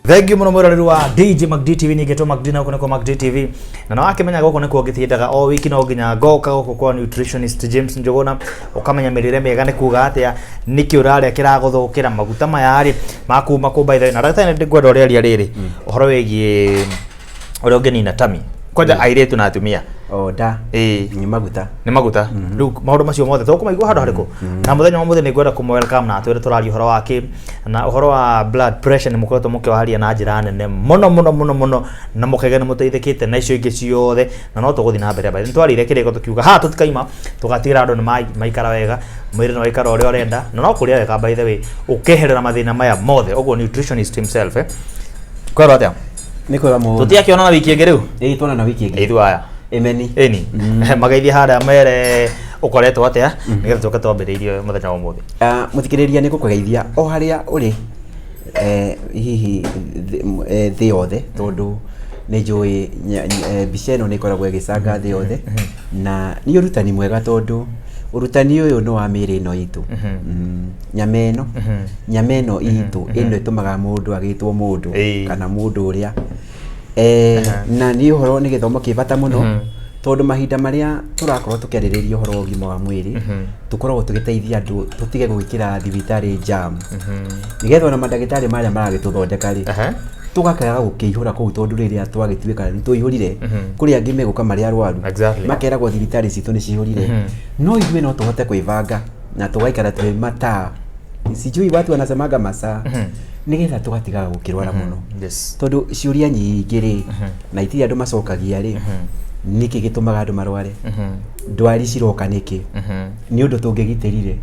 Thank you muno mwiroreri wa DJ Magdi TV ni geto Magdi na uko Magdi TV na na wakimenya goko ne kuogithiendaga o wiki no nginya ngoka goko kwa nutritionist James Njogona ukamenya mirire mega ne kuga atia niki uraria kiraguthukira maguta mayari makuma ku by the na rata ne ngwenda uria riri uhoro wegie uri ungeni na tami kwaja airetu na atumia da ni maguta riu maundu macio mothe tukumaigua handu hariko na muthenya mothe ni ngwenda kumo welcome na twire turari uhoro wake na uhoro wa blood pressure ni mukoretwo mukiwaharia na njira nene muno na mukegene muteithikite na icio ingi ciothe na no tuguthi na mbere bathi twarire kiriko tukiuga ha tutikaima tugatira andu ni maikara wega mwiri no ikara uri orenda na no kuria wega by the way ukeherera mathina maya mothe ogwo nutritionist himself kwero atia niko mo tutia kiona na wiki ngiriu tuona na wiki ngi ithu aya eni magaithia hada mere ukoretwo atia nigetha tuka twambiriirie muthenya wa muthi muthikiriria niko kugeithia o haria uri hihi the othe tondu ni njui biceno ni koragwo igicanga the othe na ni urutani mwega tondu urutani uyu no wa miri no itu nyameno itu ino itumaga mundu agitwo mundu kana mundu uria na ni uhoro ni githomo kibata muno tondu mahinda maria turakorwo tukiaririria uhoro ugima wa mwiri tukorwo tugiteithia andu tutige gwikira thibitari jam nigetha na madagitari maria maragituthondeka ri tugakaga gukihura kuu tondu riria twagituika ni tuihurire kuri angi meguka maria arwaru makeragwo thibitari citu ni cihurire no ithuĩ no tuhote kwivanga na tugaikara twi mata sijui watu wanasemaga masaa nigetha tugatigaga gukirwara muno tondu ciuria nyingi ri na itiri andu macokagia ri niki gitumaga andu marware ndwari ciroka niki ni undu tungigitirire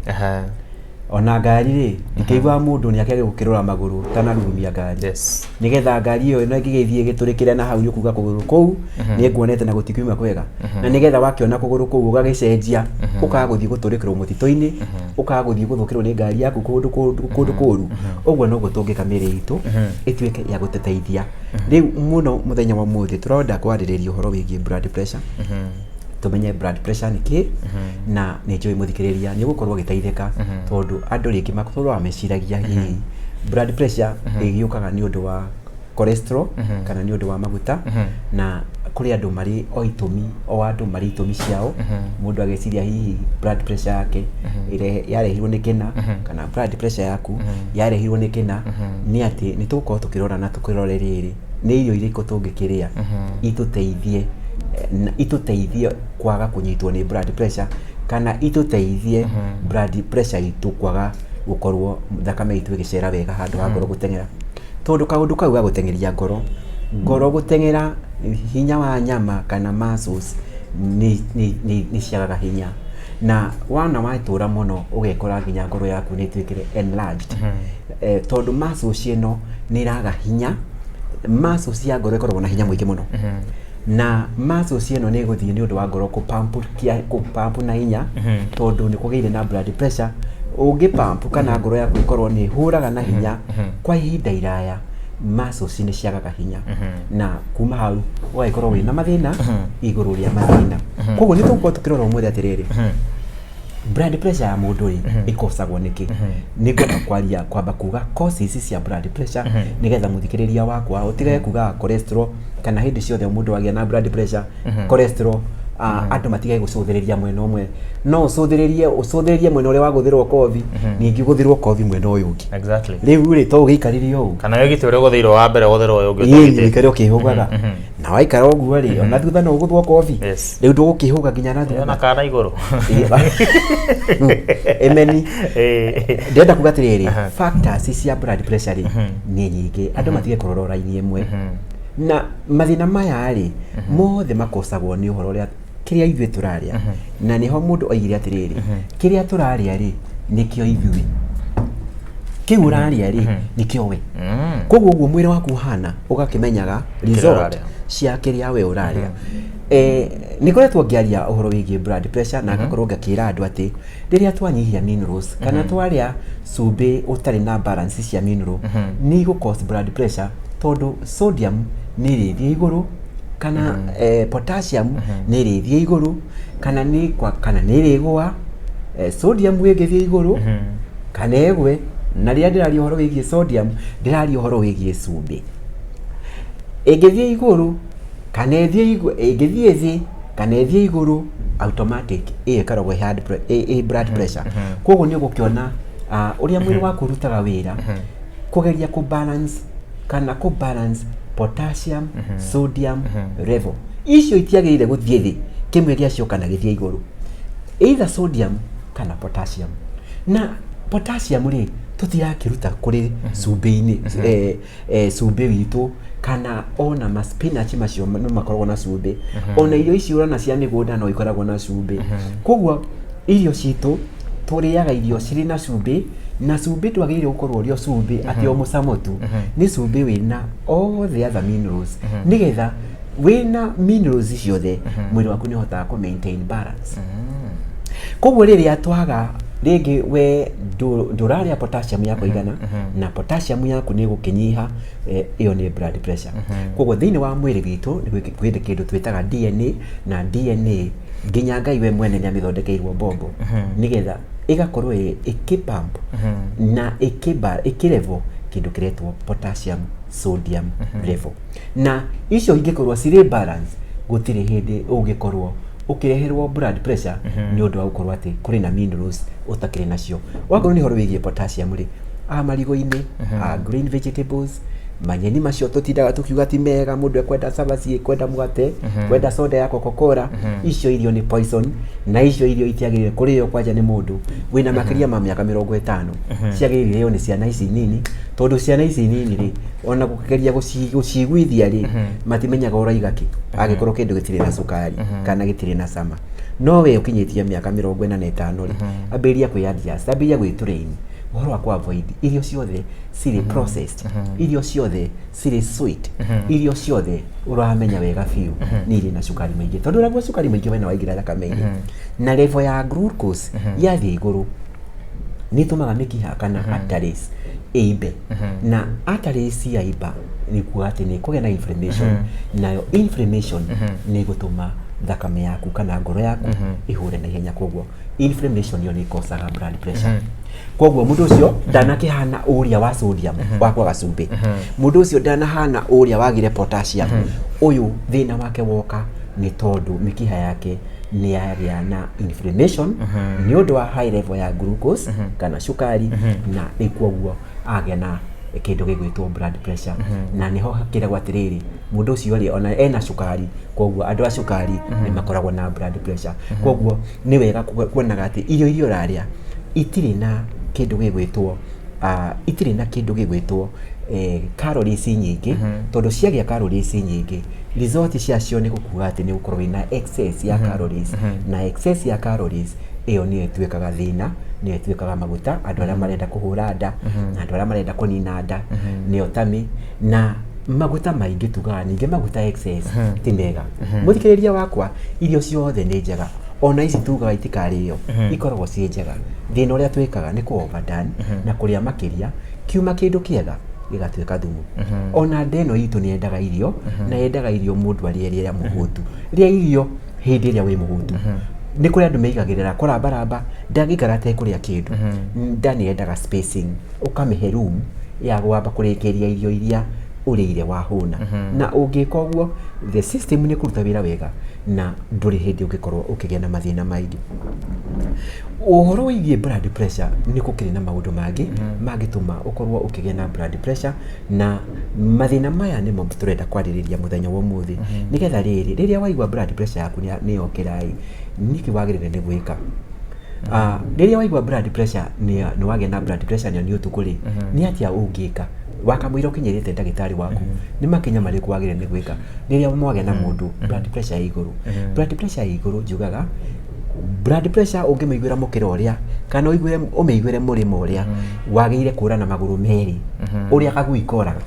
ona ngari ri ndikeigua mundu ni akege gukirora maguru kana rurumia ngari nigetha ngari iyo no igigithie giturikire na hau yukuga kuguru kou ni nguonete na gutikiuma kwega na nigetha wakiona kuguru kou ugagicenjia ukaga guthii guturikirwo mutito-ini ukaga guthii guthukirwo ni ngari yaku kundu kuru ogwo no gutungika miri itu ituike ya guteteithia riu muno muthenya wa muthi turonda kwaririria uhoro wigie blood pressure tumenye blood pressure ni ki na ni njui muthikiriria ni gukorwo giteithika tondu andu ringi makorwo ameciragia hihi blood pressure igiukaga ni undu wa cholesterol kana ni undu wa maguta na kuri andu mari o itumi o andu mari itumi ciao mundu ageciria hihi blood pressure yake ire yarehirwo ni kina kana blood pressure yaku yarehirwo ni kina ni ati ni tugukorwo tukirora na tukirore riri ni irio iriko tungikiria ituteithie kwaga kunyitwo ni blood pressure kana ituteithie blood pressure itu kwaga gukorwo thakame itu igicera wega handu ha ngoro gutengera tondu kaundu kau ga gutengeria ngoro gutengera hinya wa nyama kana muscles ni ciagaga hinya na wana waitura muno ugekora nginya ngoro yaku ni twikire enlarged tondu muscles ino ni raga hinya muscles ya ngoro ikoragwo na hinya mwingi muno na muscles ino ni guthie ni undu wa ngoro kupampu na hinya tondu ni kugeire na blood pressure ungipampu kana ngoro yaku ikorwo ni huraga na hinya kwa ihinda iraya muscles ni ciagaga hinya na kuma hau waikorwo wina mathina iguru ria mathina koguo ni tuko tukirora umuthi atiriri blood pressure ya mundu ikosagwo niki ni kwaria kwamba kuga causes cia blood pressure nigetha muthikiriria wakwa utige kuga cholesterol kana hindi ciothe mundu agia na blood pressure cholesterol andu matige gucuthiriria mwena umwe no ucuthiririe mwena uria waguthirwo kothi ningi guthirwo kothi mwena uyu ungi riu ri to ugiikaririe ugu kana yo gitore guthirwo wa mbere guthirwo uyu ungi ikare ukihugaga na waikara uguo ri ona thutha no uguthwo kothi riu ndugukihuga nginya na thutha na kana iguru emeni ndenda kugatiriri factors cia blood pressure ni nyingi andu matige kurora raini imwe na mathina maya ri mothe makosagwo ni uhoro ria kiria ithuĩ turaria na niho mundu oigire atiriri kiria turaria ri nikio ithuĩ kiu uraria ri nikio we koguo uguo mwiri waku hana ugakimenyaga result cia kiria we uraria nikoretwo ngiaria uhoro wigie blood pressure na ngakorwo ngakira andu ati riria twanyihia minerals kana twaria cumbi utari na balance cia mineral ni go cause blood pressure tondu sodium ni rithie iguru kana potassium ni rithie iguru kana ni rigwa sodium wegethie iguru kana egwe na rĩrĩa ndĩraria ũhoro wĩgiĩ sodium ndĩraria ũhoro wĩgiĩ cumbĩ. Ĩngĩthiĩ igũrũ kana ĩngĩthiĩ thĩ kana ĩthiĩ igũrũ automatic ĩyo ĩkoragwo blood pressure. Koguo nĩ ũgũkĩona ũrĩa mwĩrĩ waku ũrutaga wĩra kũgeria balance potassium sodium level. Icio itiagĩrĩire gũthiĩ thĩ, kĩmwe gĩacio kana gĩthiĩ igũrũ, either sodium kana potassium. Na potassium rĩ tũtirakĩruta kũrĩ cumbĩ-inĩ cumbĩ witũ kana ona ma spinach macio no makoragwo na cumbĩ, ona irio ici ũrona cia mĩgũnda no ikoragwo na cumbĩ. Koguo irio citũ tũrĩaga irio cirĩ na cumbĩ, na cumbĩ twagĩrĩire gũkorwo ũrĩo cumbĩ atĩ o mũcamo tu, nĩ cumbĩ wĩna all the other minerals, nĩgetha wĩna minerals ciothe mwĩrĩ waku nĩ ũhotaga ku maintain balance. Koguo rĩrĩa twaga rĩngĩ we ndũrarĩa potassium ya kũigana na potassium yaku nĩ gũkĩnyiha, ĩyo nĩ blood pressure. Koguo thĩinĩ wa mwĩrĩ witũ nĩ gwĩ kĩndũ twĩtaga DNA, na DNA nginya Ngai we mwene nĩ amĩthondekeirwo bombo nĩgetha ĩgakorwo ĩkĩpump na ĩkĩlevel kĩndũ kĩretwo potassium sodium level. Na icio ingĩkorwo cirĩ balance gũtirĩ hĩndĩ ũngĩkorwo ũkĩreherwo blood pressure nĩ ũndũ wa gũkorwo atĩ kũrĩ na minerals ũtakĩrĩ nacio. Wakorwo nĩ ũhoro wĩgiĩ potassium rĩ, marigũ-inĩ, green vegetables, manyeni macio tũtindaga tũkiuga ti mega, mũndũ ekwenda cabaci, ekwenda mũgate, kwenda soda ya Coca-Cola, icio irio nĩ poison, na icio irio itiagĩrĩire kũrĩo kwanja nĩ mũndũ wĩna makĩria ma mĩaka 50. Ciagĩrĩire nĩ ciana ici nini, tondũ ciana ici nini rĩ ona gũkĩgeria gũciguithia rĩ matimenyaga ũraiga kĩ angĩkorwo kĩndũ gĩtirĩ na cukari kana gĩtirĩ na cama. No we ũkinyĩtie mĩaka 45 rĩ ambĩrĩria kwĩyandia, ambĩrĩria gwĩtrain ũhoro wa avoid irio ciothe cirĩ processed, irio ciothe cirĩ sweet, irio ciothe ũramenya wega biũ nĩ irĩ na cukari mũingĩ, tondũ ũragua cukari mũingĩ wena waingĩra thakame-inĩ na level ya glucose yathiĩ igũrũ nĩ ĩtũmaga mĩkiha kana arteries ĩimbe, na arteries yaimba nĩ kuuga atĩ nĩ kũgĩa na inflammation, nayo inflammation nĩ gũtũma thakame yaku kana ngoro yaku ĩhũre na ihenya. Koguo inflammation yo nĩ ĩkosaga blood pressure. Koguo mũndũ ũcio ndanakĩhana ũrĩa wa sodium wa kwaga cumbĩ, mũndũ ũcio ndanahana ũrĩa wagire potassium, ũyũ thĩna wake woka nĩ tondũ mĩkiha yake nĩ yagĩa na inflammation nĩ ũndũ wa high level ya glucose kana cukari, na ĩkuoguo agĩa na kĩndũ gĩgwĩtwo blood pressure. Na nĩho hakĩragwo atĩrĩrĩ mũndũ ũcio rĩ ona ena cukari, koguo andũ a cukari nĩ makoragwo na blood pressure. Koguo nĩ wega kuonaga atĩ irio ũrarĩa itirĩ na kĩndũ gĩgwĩtwo calories nyingĩ, tondũ ciagĩa calories nyingĩ result ciacio nĩ gũkuga atĩ nĩ gũkorwo wĩna excess ya calories, na excess ya calories ĩyo nĩyo ĩtuĩkaga thĩna, nĩyo ĩtuĩkaga maguta, andũ arĩa marenda kũhũra nda na andũ arĩa marenda kũnina nda nĩyo tummy, na maguta maingĩ tugaga ningĩ maguta excess ti mega. Mũthikĩrĩria wakwa, irio ciothe nĩ njega, ona ici tugaga itikarĩo ikoragwo ciĩ njega. Thĩna ũrĩa twĩkaga nĩ kũ overdone na kũrĩa makĩria, kiuma kĩndũ kĩega gĩgatuĩka thumu. Ona nda ĩno itũ nĩ yendaga irio, na yendaga irio mũndũ arĩe rĩrĩa mũhũtu. Rĩa irio hĩndĩ ĩrĩa wĩ mũhũtu. Nĩ kũrĩ andũ meigagĩrĩra kũrambaramba ndangĩikara atekũrĩa kĩndũ. Nda nĩ yendaga spacing, ũkamĩhe room ya gwamba kũrĩkĩria irio iria ũrĩire wahũna, na ũngĩka ũguo the system nĩ kũruta wĩra wega na ndũrĩ hĩndĩ ũngĩkorwo ũkĩgĩa na mathĩna maingĩ. Ũhoro wĩgiĩ blood pressure nĩ gũkĩrĩ na maũndũ mangĩ mangĩtũma ũkorwo ũkĩgĩa na blood pressure, na mathĩna maya nĩmo tũrenda kwarĩrĩria mũthenya wa ũmũthĩ, nĩgetha rĩrĩa waigua blood pressure yaku nĩ yokĩra nĩkĩ wagĩrĩire nĩ gwĩka. Rĩrĩa waigua blood pressure nĩ wagĩa na blood pressure nĩ ũtukũ rĩ, nĩ atĩa ũngĩka wakamũira ũkinyĩrĩte ndagĩtarĩ waku, nĩ makinya marĩkũ wagĩrĩire nĩ gwĩka rĩrĩa mwagĩa na mũndũ blood pressure ya igũrũ. Blood pressure ya igũrũ njugaga blood pressure ũngĩmĩiguĩra mũkĩra ũrĩa kana ũmĩiguĩre mũrĩmo ũrĩa wagĩrĩire kũra na magũrũ merĩ ũrĩa kagui koraga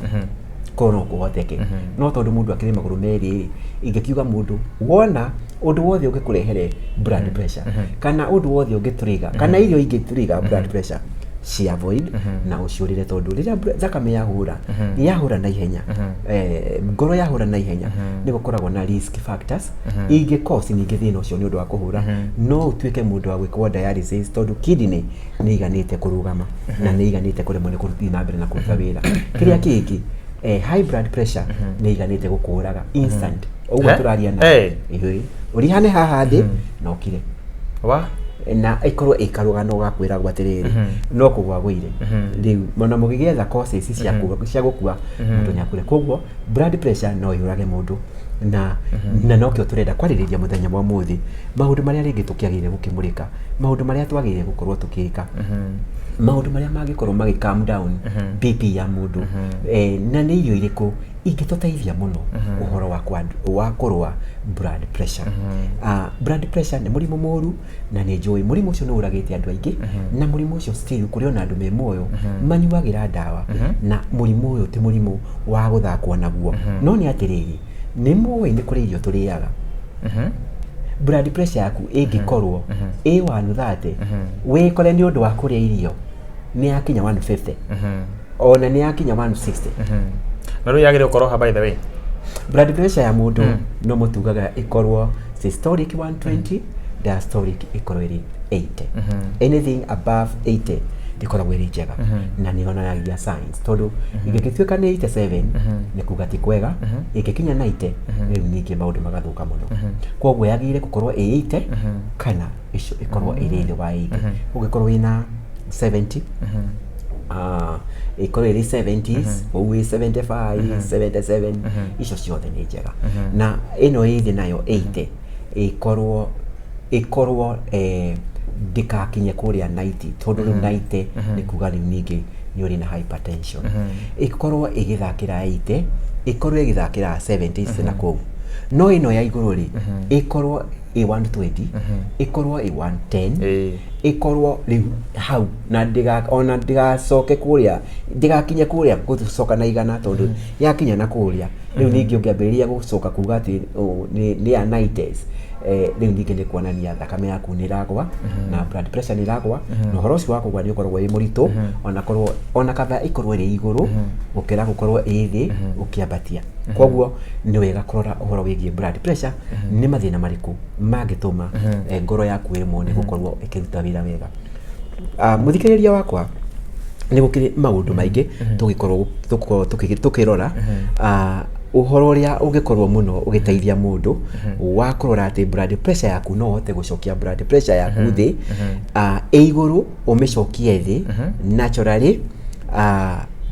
kono kũhoteke. No tondũ mũndũ akĩrĩ magũrũ merĩ, ingĩkiuga mũndũ wona ũndũ wothe ũngĩkũrehere blood pressure kana ũndũ wothe ũngĩtrigger kana irio ingĩtrigger blood pressure, cia void na uciurire tondu riria thakame yahura na ihenya ngoro yahura na ihenya ni gukoragwo na risk factors ingi cause ningi thina ucio ni undu wa kuhura no utuike mundu wa gwikwo dialysis tondu kidney ni iganite kurugama na ni iganite kuremwo ni kuruthi na mbere na kuruta wira kiria kingi high blood pressure ni iganite gukuraga instant uguo turaria na urihane haha thi no kire na ikorwo ikarugano gakwira gwatiriri no kugwa gwire riu mona mugigetha causes cia gukua mundu nyakure kogwo blood pressure no yurage mundu na nokio turenda kwaririria muthenya wa muthi maundu maria ringi tukiagire gukimurika maundu maria twagire gukorwo tukika maundu maria magikorwo magi calm down BP ya mundu na ni irio iriku ingituteithia muno uhoro wa kurwa blood pressure blood pressure ni murimu moru na ni njui murimu ucio ni uragite andu aingi na murimu ucio still kuri ona andu me muoyo manyuagira dawa na murimu uyu ti murimu wa guthakwo naguo no ni atiriri ni muoyo ni kuri irio turiaga blood pressure yaku ingikorwo A130 wikore ni undu wa kuria irio ni yakinya 150 ona ni yakinya 160 na ru yagire ukorwo by the way blood pressure ya mundu no mutugaga ikorwo systolic 120 diastolic ikorwo iri 80 anything above 80 ikoragwo iri njega na ni ona yagia signs tondu ingikituika ni 87 ni kuga ti kwega ikikinya 90 ni ningi maundu magathuka muno kogwo yagire gukorwo 80 kana icio ikorwo iri thĩ wa 80 ugikorwo ina 70 ikorwo iri 70s uwe 75 77 icio ciothe ni njega na ino ithi nayo 80 ikorwo ndikakinye kuria 90 tondu 90 ni kuga riu ningi ni uri na hypertension ikorwo igithakira 80 ikorwo igithakira 70s na kou no ino ya iguru ri ikorwo A120 ikorwo A110 ikorwo riu hau na ndigacoke kuria ndigakinye kuria gucoka na igana tondu yakinya na kuria riu ningi ungiambiriria gucoka kuga ati ni ya 90s riu ningi ni kuonania thakame yaku ni ragwa na blood pressure ni ragwa no horo ucio wako gwani ukorwo wi muritu ona kava ikorwo ri iguru gukira gukorwo ithi ukiambatia kogwo ni wega kurora uhoro wigie blood pressure ni mathina mariku mangituma ngoro yaku imwe ni gukorwo ikiruta wira wega muthikiriria wakwa ni gukiri maundu maingi tugikorwo tukirora uhoro uria ungikorwo muno ugiteithia mundu wa kurora ati blood pressure yaku no hote gucokia blood pressure yaku thi iguru umicokie thi naturally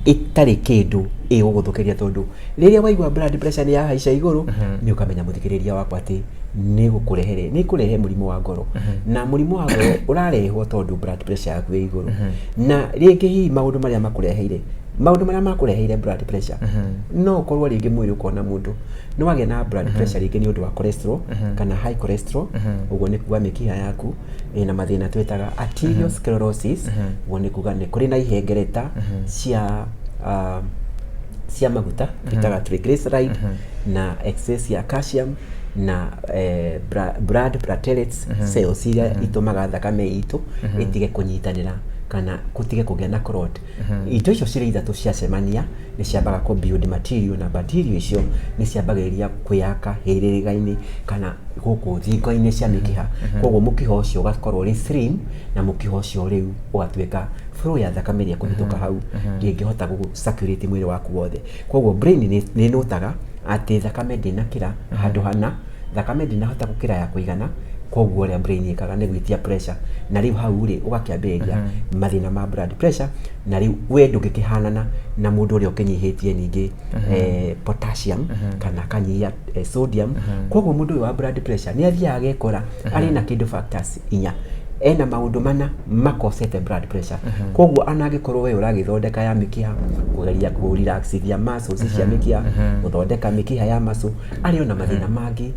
itari kindu iguguthukiria tondu riria waigua blood pressure ni yahaica iguru ni ukamenya muthikiriria wakwa ati ni kurehe murimu wa ngoro na murimu wa ngoro urarehwo tondu blood pressure yaku ĩ iguru na ringi hi maundu maria makureheire blood pressure no korwo ringi mwiri ukona mundu no wage na blood pressure ringi ni undu wa cholesterol kana high cholesterol uguo ni kuga mikiha yaku ina mathina twetaga arteriosclerosis uguo ni kuga ni kuri na ihengereta cia maguta twetaga triglyceride na excess ya calcium na blood platelets cells iria itumaga thakame itu itige kunyitanira kana kutige kugia na clot ito icio cire ithatu ciacemania ni ciambaga ku build material na material icio ni ciambagiriria kuyaka hiririgaini kana guku thingo-ini cia mikiha kogwo mukiha ucio ugakorwo ri slim na mukiha ucio riu ugatwika flow ya thakame iria kuhituka hau ndingihota gu circulate mwiri waku wothe kogwo brain ni notaga ati thakame ndinakira handu hana thakame ndinahota gukira ya kuigana kogwo ria brain ikaga ni gwitia pressure na riu hau ri ugakiambiriria mathina ma blood pressure na riu we ndungikihanana na mundu uri ukinyihitie ningi potassium kana kanyia sodium kogwo mundu wa blood pressure ni athiaga gekora ari na kindu factors inya ena maundu mana makosete blood pressure kogwo anagikorwo we uragithondeka ya mikiha kugeria ku relaxithia muscles cia mikiha guthondeka mikiha ya muscle ari ona mathina mangi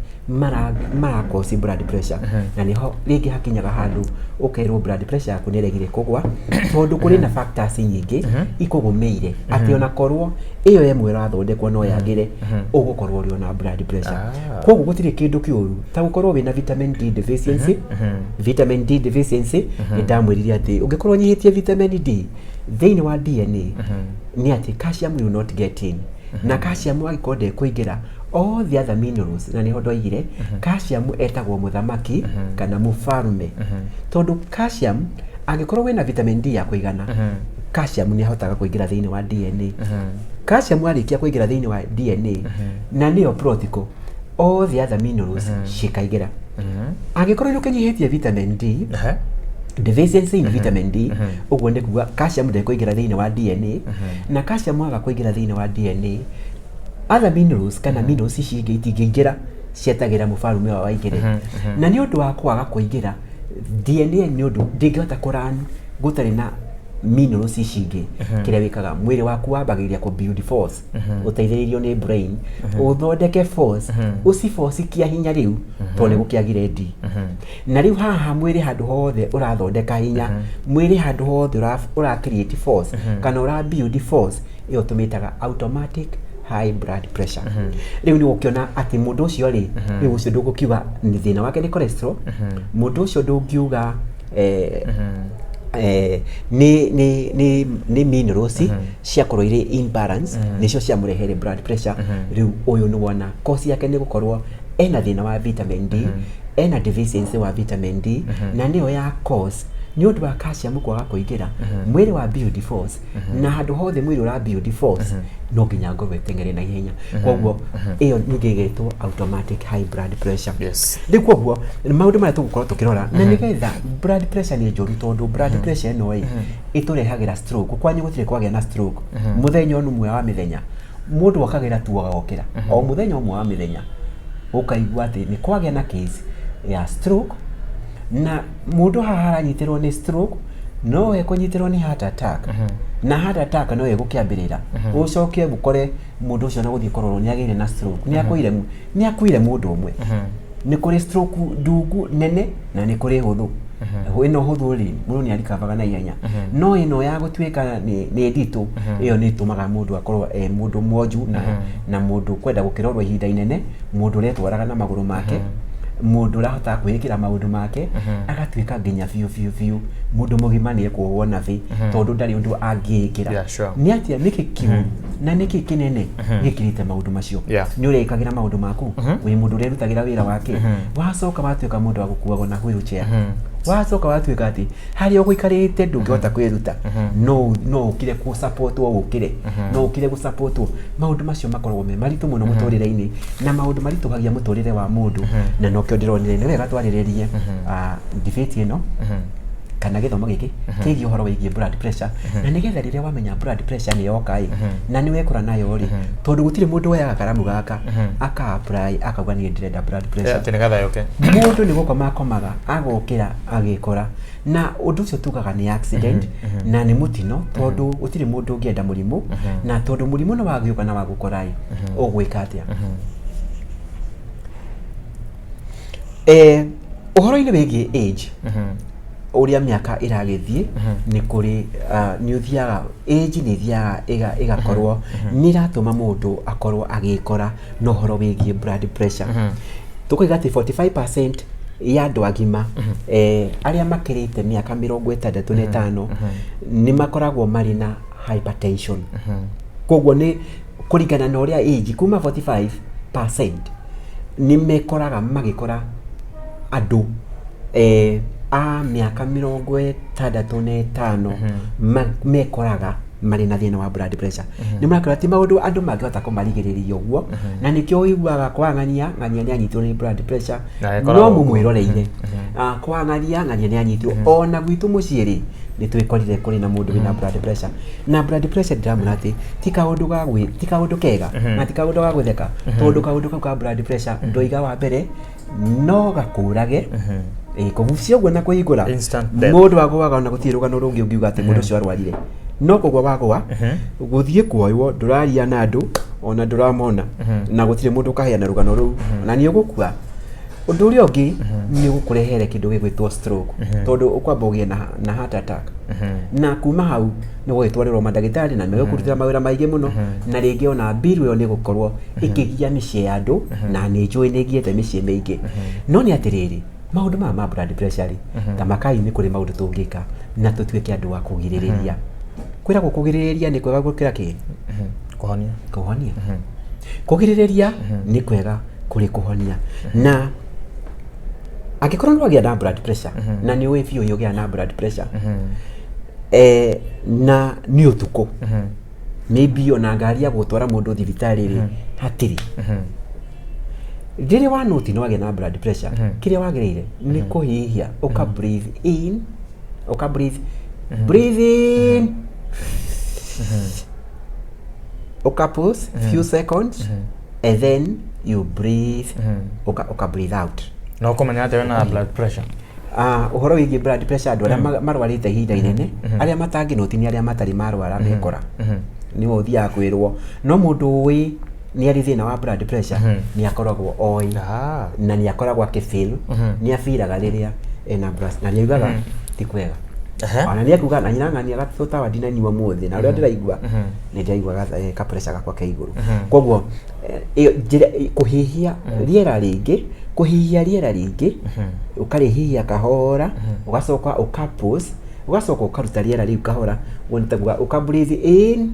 marakosi blood pressure na niho ringi hakinyaga handu ukerwo blood pressure yaku ni regire kugwa tondu kuri na factors nyingi ikugumeire ati ona korwo iyo yemwe rathondekwo no yagire ugukorwo uri ona blood pressure kogwo gutire kindu kiuru ta gukorwo wina vitamin D deficiency vitamin D deficiency ni ndamwiririe ati ungikorwo nyihitie vitamin D thĩinĩ wa DNA ni ati calcium will not get in na calcium agikorwo ndekuingira all the other minerals na ni hondo igire calcium etagwo muthamaki kana mufarume tondu calcium angikorwo wina vitamin D ya kuigana calcium ni ahotaga kuingira thĩinĩ wa DNA calcium arikia kuingira thĩinĩ wa DNA na niyo protocol all the other minerals cikaingira angikorwo ndukinyihitie vitamin D deficiency in vitamin D uguo ni kuga calcium ndekuingira thĩinĩ wa DNA na calcium aga kuingira thĩinĩ wa DNA other minerals kana minerals ici ingĩ itingĩingĩra cietagira mufarume wa waingire na ni undu wa kwaga kuingira DNA ni undu ndingĩhota kũran gũtarĩ na minerals ici ingĩ kĩrĩa wĩkaga mwĩrĩ waku wambagĩrĩria ku build force ũteithĩrĩrio nĩ brain ũthondeke force ũci force kia hinya rĩu tondũ gũkĩagire D na rĩu haha mwĩrĩ handũ hothe ũrathondeka hinya mwĩrĩ handũ hothe ũra create force kana ũra build force ĩyo tũmĩtaga automatic high blood pressure rĩu ni ũkiona atĩ mũndũ ũcio rĩ rĩu ũcio ndũgũkiuga ni thĩna wake ni cholesterol mũndũ ũcio ndũngiuga ni minerals ciakorwo irĩ imbalance nicio ciamũrehere blood pressure rĩu ũyũ ni wona cause yake ni gũkorwo ena thĩna wa vitamin D ena deficiency wa vitamin D na niyo ya cause ni undu wa calcium kwaga kuingira mwĩrĩ wa build force na handũ hothe mwĩrĩ ũra build force no nginya ngorwo ĩteng'ere na ihenya koguo ĩyo ningĩ ĩgetwo automatic high blood pressure rĩu koguo maũndũ marĩa tũgũkorwo tũkĩrora na nĩgetha blood pressure nĩ njũru tondũ blood pressure ĩno ĩtũrehagĩra stroke kwanyu gũtirĩ kwagĩa na stroke mũthenya ũmwe wa mĩthenya mũndũ akagĩra tu agokĩra o mũthenya ũmwe wa mĩthenya ũkaigua atĩ nĩ kwagĩa na case ya stroke na mundu haha aranyitirwo ni stroke no ekunyitirwo ni heart attack na heart attack no egukiambirira ucoke gukore mundu ucio na guthii kororo ni agire na stroke ni akuire mundu umwe ni kuri stroke ndungu nene na ni kuri huthu ino huthu ri mundu ni arikabaga na ihenya no ino ya gutwika ni nditu iyo ni tumaga mundu akorwo mundu mwoju na mundu kwenda gukirorwo ihinda inene mundu retwaraga na maguru make mundu rahota kwikira maundu make agatwika nginya fiu mundu mugima ni ekuhwo nathi tondu ndari undu angikira ni atia niki kiu na niki kinene gikirite maundu macio ni urekagira maundu maku wi mundu rerutagira wira wake wacoka watwika mundu agukuagwo na wheelchair wacoka watwika ati hari uguikarite ndungihota kwiruta no ukire ku support wo ukire no ukire ku support maundu macio makorwo me maritu muno muturire-ini na maundu marituhagia muturire wa mundu na no kio ndironire ni wega twariririe debate ino kana githomo giki kigi uhoro wigie blood pressure na nigetha riria wamenya blood pressure ni yoka na ni wekora nayo ri tondu gutire mundu oyaga karamu gaka aka apply akauga ni ndirenda blood pressure ati nigatha yoke mundu ni gukoma komaga agokira agikora na undu ucio tugaga ni accident na ni mutino tondu gutire mundu ungienda murimu na tondu murimu no wagiuka na wagukora ugwika atia uhoro-ini wigie age uria miaka iragithie ni kuri ni uthiaga age ni thiaga igakorwo ni ratuma mundu akorwo agikora no horo wigie blood pressure tukoiga ati 45% ya andu agima aria makirite miaka 65 ni makoragwo mari na hypertension koguo ni kuringana na uria age kuma 45% ni mekoraga magikora andu a miaka 65 mekoraga mari na thina wa blood pressure ni murakora ti maundu andu mangihota kumarigiriria uguo na nikio uiguaga kwang'ania ni anyitwo ni blood pressure no mumwiroreire kwang'ania ni anyitwo ona gwitu muciiri ni twikorire kuri na mundu wina blood pressure na blood pressure ndiramuna ati ti kaundu kega na ti kaundu ga gutheka tondu kaundu ka blood pressure ndoiga wa mbere no gakurage kugucia uguo na kuigura mundu agwaga na gutirugano rungi ungiuga ati mundu cio arwarire no kugwa wagwa guthie kuoywo nduraria na andu ona nduramona na gutire mundu kaheana rugano ruu na ni ugukua undu uria ungi ni gukurehere kindu gigwitwo stroke tondu ukwamba ugie na heart attack na kuma hau ni gwitwarirwo mandagitari na megũkũrutĩra mawĩra maingĩ mũno na rĩngĩ ona bill ĩyo nĩ gũkorwo ĩkĩgia mĩciĩ ya andũ na nĩ njũĩ nĩ ĩgiĩte mĩciĩ mĩingĩ no nĩ atĩrĩrĩ maundu ma blood pressure ta makai ni kuri maundu tungika na tutuike andu wa kugiririria kwira kugiririria ni kwega gukira ki kuhonia kugiririria ni kwega kuri kuhonia na agikorwo ndwagia na blood pressure na ni we biu yogia na blood pressure na ni utuko maybe ona ngari ya gutwara mundu thibitari ri hatiri riri wa noti no agia na blood pressure kiria wagirire ni kuhihia uka breathe in breathe in uka pause few seconds and then you breathe uka breathe out no komenya ate na blood pressure uhoro wigi blood pressure andu aria marwarite ihinda inene aria matangi noti ni aria matari marwara mekora ni uthia kwirwo no mundu wi ni ari thina wa blood pressure ni akoragwo oi na ni akoragwo akifeel ni afiraga riria ena blood na ni yugaga ti kwega ona ni akuga na nyiranga ni agatota wa dina ni wa muthi na uria ndiraigua ni ndiraigua ka pressure gakwa ke iguru koguo kuhihia riera ringi kuhihia riera ringi ukarihihia kahora ugacoka ukapause ugacoka ukaruta riera riu kahora wontaguga uka breathe in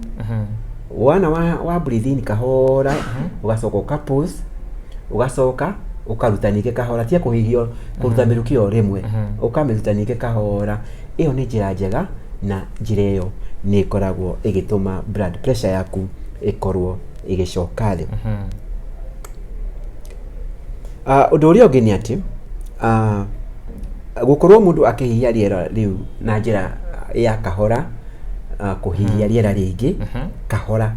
wana wa breathe in kahora ugacoka ukapause ugacoka ukaruta nike kahora tia kuhihio kuruta mirukio rimwe ukamiruta nike kahora iyo ni njira njega na njira iyo ni ikoragwo igituma blood pressure yaku ikorwo igicoka thi undu uria ungi ni ati gukorwo mundu akihihia riera riu na njira ya kahora kuhihia riera ringi kahora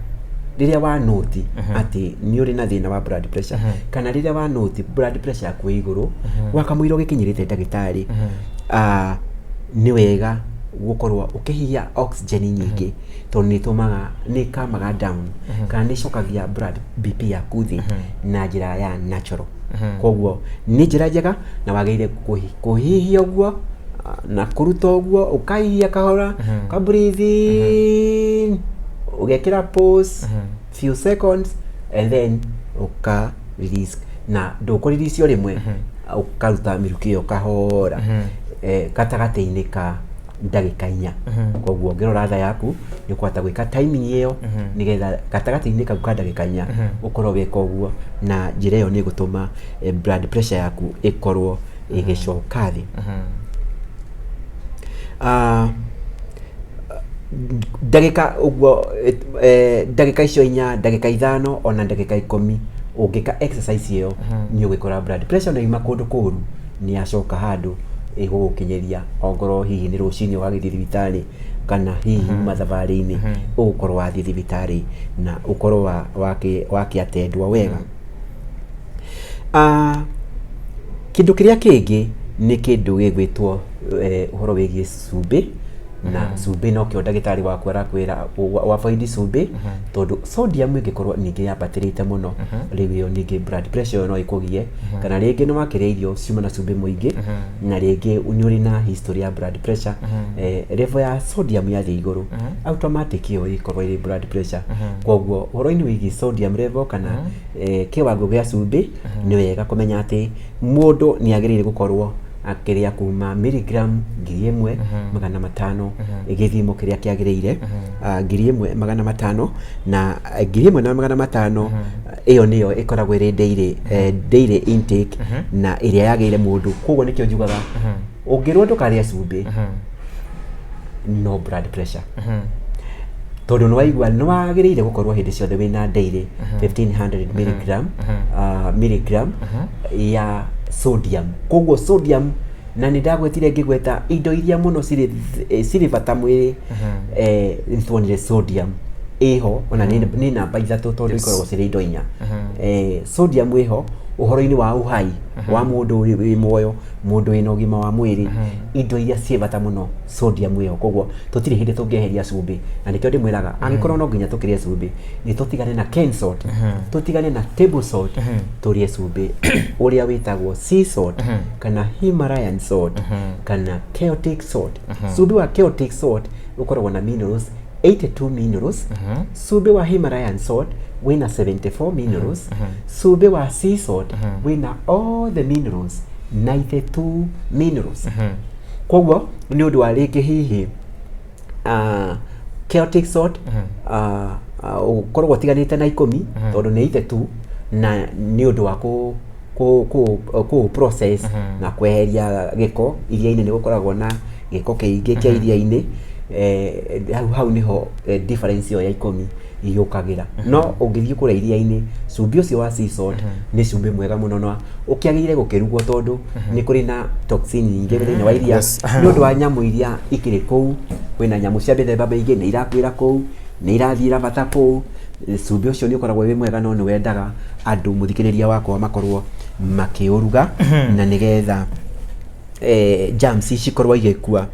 riria wa noti ati ni uri na thina wa blood pressure kana riria wa noti blood pressure yaku iguru wakamuiro gikinyirite ndagitari ni wega gukorwo ukihihia oxygen nyingi tondu ni tumaga ni kamaga down kana ni cokagia blood BP yaku thi na njira ya natural koguo ni njira njega na wagire kuhihia uguo na kuruta uguo ukahihia kahora ka breathe in ugekira pause few seconds and then uka release na ndukuri release rimwe ukaruta mirukio kahora gatagati-ini ka ndagika 4 koguo ngirora tha yaku ni kwata gwika timing iyo nigetha gatagati-ini ka ndagika 4 ukorwo weka uguo na njira iyo ni gutuma blood pressure yaku ikorwo igicoka thi ndagika uguo ndagika icio 4 ndagika 5 ona ndagika 10 ungika exercise iyo ni ugikora blood pressure na ima kundu kuru ni acoka handu igugukinyeria ongoro hihi ni rucini wagithii thibitari kana hihi mathabari-ini ugukorwo wathii thibitari na ukorwo wakiatendwa wega kindu kiria kingi ni kindu gigwitwo uhoro wigie cumbi na cumbi no kio ndagitari waku arakwira wafaidi cumbi tondu sodium ingikorwo ningi yabatirite muno riu ningi blood pressure no ikugie kana ringi no wakiria irio ciuma na cumbi muingi na ringi unyuri na history ya blood pressure level ya sodium ya iguru automatic yo ikorwo iri blood pressure koguo horo-ini wigi sodium level kana kiwango gia cumbi ni wega kumenya ati mundu ni agirire gukorwo akiria kuma miligram 1,500 igithimo kiria kiagirire 1,500 na 1,500 iyo niyo ikoragwo iri daily intake na iria yagire mundu koguo nikio njugaga ungirwo ndukaria cumbi no blood pressure tondu no waigua no wagirire gukorwo hindi ciothe wina daily 1,500 milligram ya sodium koguo sodium na ni ndagwetire ngigweta indo iria muno ciri bata mwiri nitwonire sodium iho ona ni namba 3 tondu ikoragwo ciri indo 4 sodium iho uhoro-ini wa uhai wa mundu wi moyo mundu wina ugima wa mwiri indo iria ci bata muno sodium iho koguo tutiri hindi tungieheria cumbi na nikio ndimwiraga angikorwo no nginya tukirie cumbi ni tutigane na cane salt tutigane na table salt turie cumbi uria witagwo sea salt kana Himalayan salt kana Celtic salt cumbi wa Celtic salt ukoragwo na minerals 82 minerals cumbi wa Himalayan salt wina 74 minerals cumbi wa sea salt wina all the minerals 92 minerals koguo ni undu wa rĩngĩ hihi Celtic salt ukoragwo tiganĩte na 10 tondũ nĩ 92 na ni undu wa ku process na kweheria gĩko iria-inĩ nĩ gũkoragwo na gĩko kĩingĩ kĩa iria-inĩ hau niho difference yo ya 10 iyũkagĩra no ũngĩthiĩ kũrĩa iria-inĩ cumbĩ ũcio wa sea salt nĩ cumbĩ mwega mũno na ũkĩagĩrĩire gũkĩrugwo tondũ nĩ kũrĩ na toxin nyingĩ thĩinĩ wa iria nĩ ũndũ wa nyamũ iria ikĩrĩ kũu kwĩna nyamũ cia mĩthemba mĩingĩ nĩ irakwĩra kũu nĩ irathiĩ irabata kũu cumbĩ ũcio nĩ ũkoragwo wĩ mwega no nĩ wendaga andũ mũthikĩrĩria wakwa makorwo makĩũruga na nĩgetha germs cikorwo igĩkua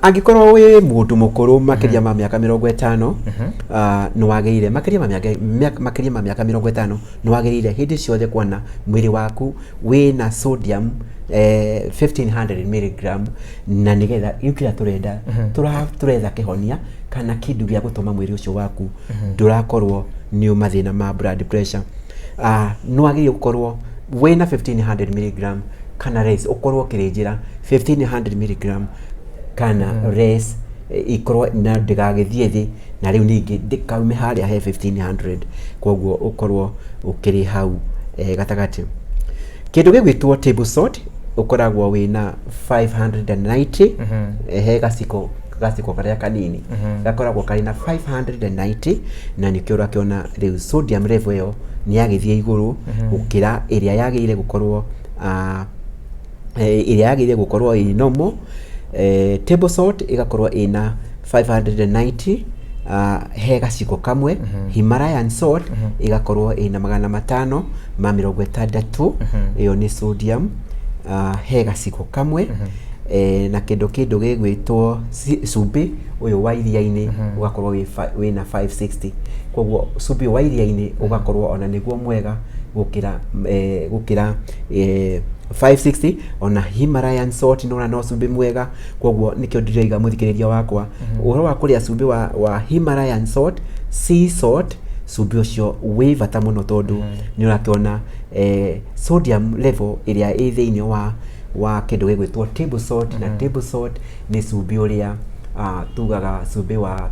angĩkorwo wĩ mũndũ mũkũrũ makĩria ma mĩaka 50 nĩ wagĩrĩire makĩria ma mĩaka 50 nĩ wagĩrĩire hĩndĩ ciothe kuona mwĩrĩ waku wĩna sodium 1500 mg na nĩgetha kĩrĩa turenda turetha kĩhonia kana kĩndũ gĩa gũtũma mwĩrĩ ũcio waku ndũrakorwo nĩ mathĩna ma blood pressure nĩ wagĩrĩire gũkorwo wĩna 1500 mg kana less ũkorwo kĩrĩnjĩra 1500 mg kana less ikorwo na ndĩgagĩthiĩ thĩ na rĩu ningĩ ndĩkaume harĩa he 1500 koguo ũkorwo ũkĩrĩ hau gatagatĩ kĩndũ gĩgwĩtwo table salt ũkoragwo wĩna 590 he gaciko karĩa kanini gakoragwo karĩ na 590 na nĩkĩo ũrakĩona rĩu sodium level ĩyo nĩ yagĩthiĩ igũrũ gũkĩra ĩrĩa yagĩrĩire gũkorwo ĩ normal table salt igakorwo ina 590 he gaciko kamwe Himalayan salt igakorwo ina 560 iyo ni sodium he gaciko kamwe na kĩndũ gĩgwĩtwo cumbĩ ũyũ wa iria-inĩ ugakorwo wĩna 560 koguo cumbĩ wa iria-inĩ ugakorwo ona nĩguo mwega gũkĩra 560 ona Himalayan salt no cumbĩ mwega koguo nĩkĩo ndĩraiga mũthikĩrĩria wakwa ũhoro wa kũrĩa cumbĩ wa Himalayan salt sea salt cumbĩ ũcio wĩ bata mũno tondũ nĩ ũrakĩona sodium level ĩrĩa ĩ thĩinĩ wa kĩndũ gĩgwĩtwo table salt na table salt nĩ cumbĩ ũrĩa tugaga cumbĩ wa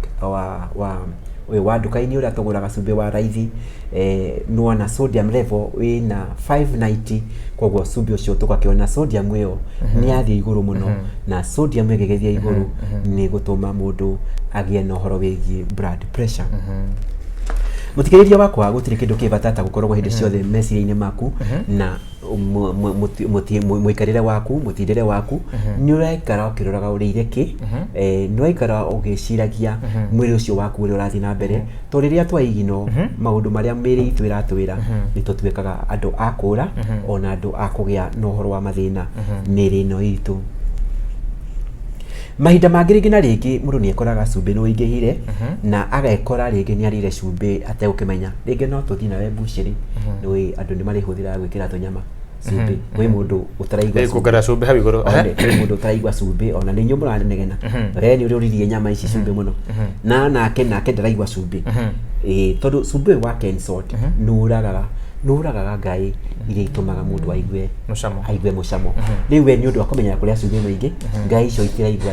nduka-inĩ ũrĩa tũgũraga cumbĩ wa raithi nuona sodium level wĩna 590 koguo cumbĩ ũcio tũgakĩona sodium ĩyo nĩ yathiĩ igũrũ mũno na sodium ĩgĩgĩthiĩ igũrũ nĩ gũtũma mũndũ agĩe na ũhoro wĩgiĩ blood pressure mũthikĩrĩria wakwa gũtirĩ kĩndũ kĩbatata gũkorwo hĩndĩ ciothe meciria-inĩ maku na mũikarĩre waku mũtindĩre waku nĩ ũraikara ũkĩroraga ũrĩire kĩ nĩ ũraikara ũgĩciragia mwĩrĩ ũcio waku ũrĩa ũrathiĩ na mbere to rĩrĩa twaiginwo maũndũ marĩa mĩrĩ itũ ĩratwĩra nĩ tũtuĩkaga andũ a kũra ona andũ a kũgĩa na ũhoro wa mathĩna mĩrĩ ĩno itũ mahinda mangĩ rĩngĩ na rĩngĩ mũndũ nĩ ekoraga cumbĩ nĩ wĩingĩhire na agekora rĩngĩ nĩ arĩire cumbĩ ategũkĩmenya rĩngĩ no tũthiĩ nawe mbucĩrĩ nĩ andũ nĩ marĩhũthĩra gwĩkĩra tũnyama cumbĩ kwĩ mũndũ ũtaraigua cumbĩ hau igũrũ kwĩ mũndũ ũtaraigua cumbĩ ona nĩ inyuĩ mũranegena we nĩ ũrĩa ũririe nyama ici cumbĩ mũno na nake ndaraigua cumbĩ tondũ cumbĩ ũyũ wa Ken salt nĩ ũragaga ngaĩ iria itũmaga mũndũ aigue mũcamo rĩu we nĩ ũndũ wa kũmenya kũrĩa cumbĩ mũingĩ ngaĩ icio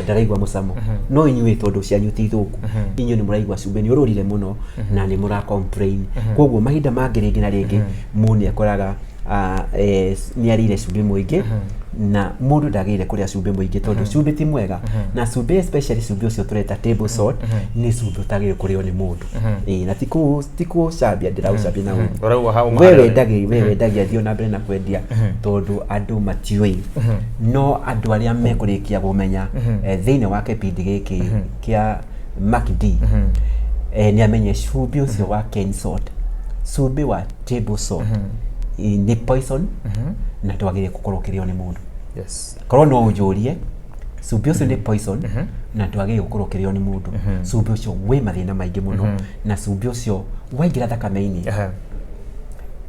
ndaraigua mũcamo no inyuĩ tondũ cianyu ti thũku inyuĩ nĩ mũraigua cumbĩ nĩ ũrũrire mũno na nĩ mũra complain koguo mahinda mangĩ rĩngĩ na rĩngĩ mũndũ nĩ ekoraga nĩ arĩire cumbĩ mũingĩ na mũndũ ndagĩrĩire kũrĩa cumbĩ mũingĩ tondũ cumbĩ ti mwega na cumbĩ especially cumbĩ ũcio tũreta table salt nĩ cumbĩ ũtagĩrĩire kũrĩo nĩ mũndũ na ti kũũcambia ndĩraũcambia na we wendagia thiĩ na mbere na kwendia tondũ andũ matiũĩ no andũ arĩa mekũrĩkia gũmenya thĩinĩ wa kĩbindi gĩkĩ kĩa MACD nĩ amenye cumbĩ ũcio wa Ken salt cumbĩ wa table salt nĩ poison na ndwagĩrĩire gũkorwo ũkĩrĩo nĩ mũndũ korwo no ũnjũrie cumbĩ ũcio nĩ poison na ndwagĩrĩire gũkorwo ũkĩrĩo nĩ mũndũ cumbĩ ũcio wĩ mathĩna maingĩ mũno na cumbĩ ũcio waingĩra thakame-inĩ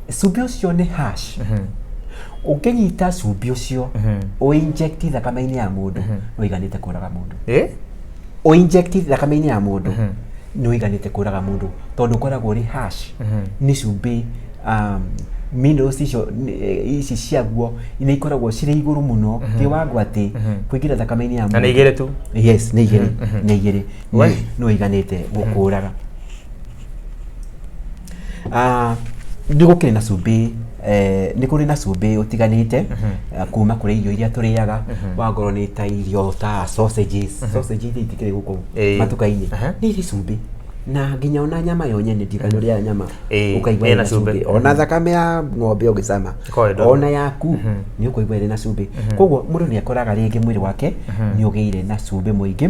cumbĩ ũcio nĩ hash ũngĩnyita cumbĩ ũcio ũinject thakame-inĩ ya mũndũ nĩ ũiganĩte kũraga mũndũ ũinject thakame-inĩ ya mũndũ nĩ ũiganĩte kũraga mũndũ tondũ ũkoragwo ũrĩ hash nĩ cumbĩ minerals ici ciaguo nĩ ikoragwo cirĩ igũrũ mũno kĩwango atĩ kũingĩra thakame-inĩ ya mũndũ. Na nĩ igĩrĩ tu? Yes, nĩ igĩrĩ. No iganĩte gũkũraga. Nĩ gũkĩrĩ na cumbĩ, nĩ kũrĩ na cumbĩ ũtiganĩte kuma kũrĩ irio iria tũrĩaga, wangorwo nĩ ta irio ta sausages iria itikĩrĩ gũkũ matuka-inĩ nĩ irĩ cumbĩ, na nginya ona nyama yo nyene ndikano rĩa nyama ukaigua ina cumbĩ, ona thakame ya ng'ombe ũgĩcama ona yaku nĩ ũkũigua ĩrĩ na cumbĩ. Koguo mũndũ nĩ akoraga rĩngĩ mwĩrĩ wake nĩ ũgĩire na cumbĩ mũingĩ.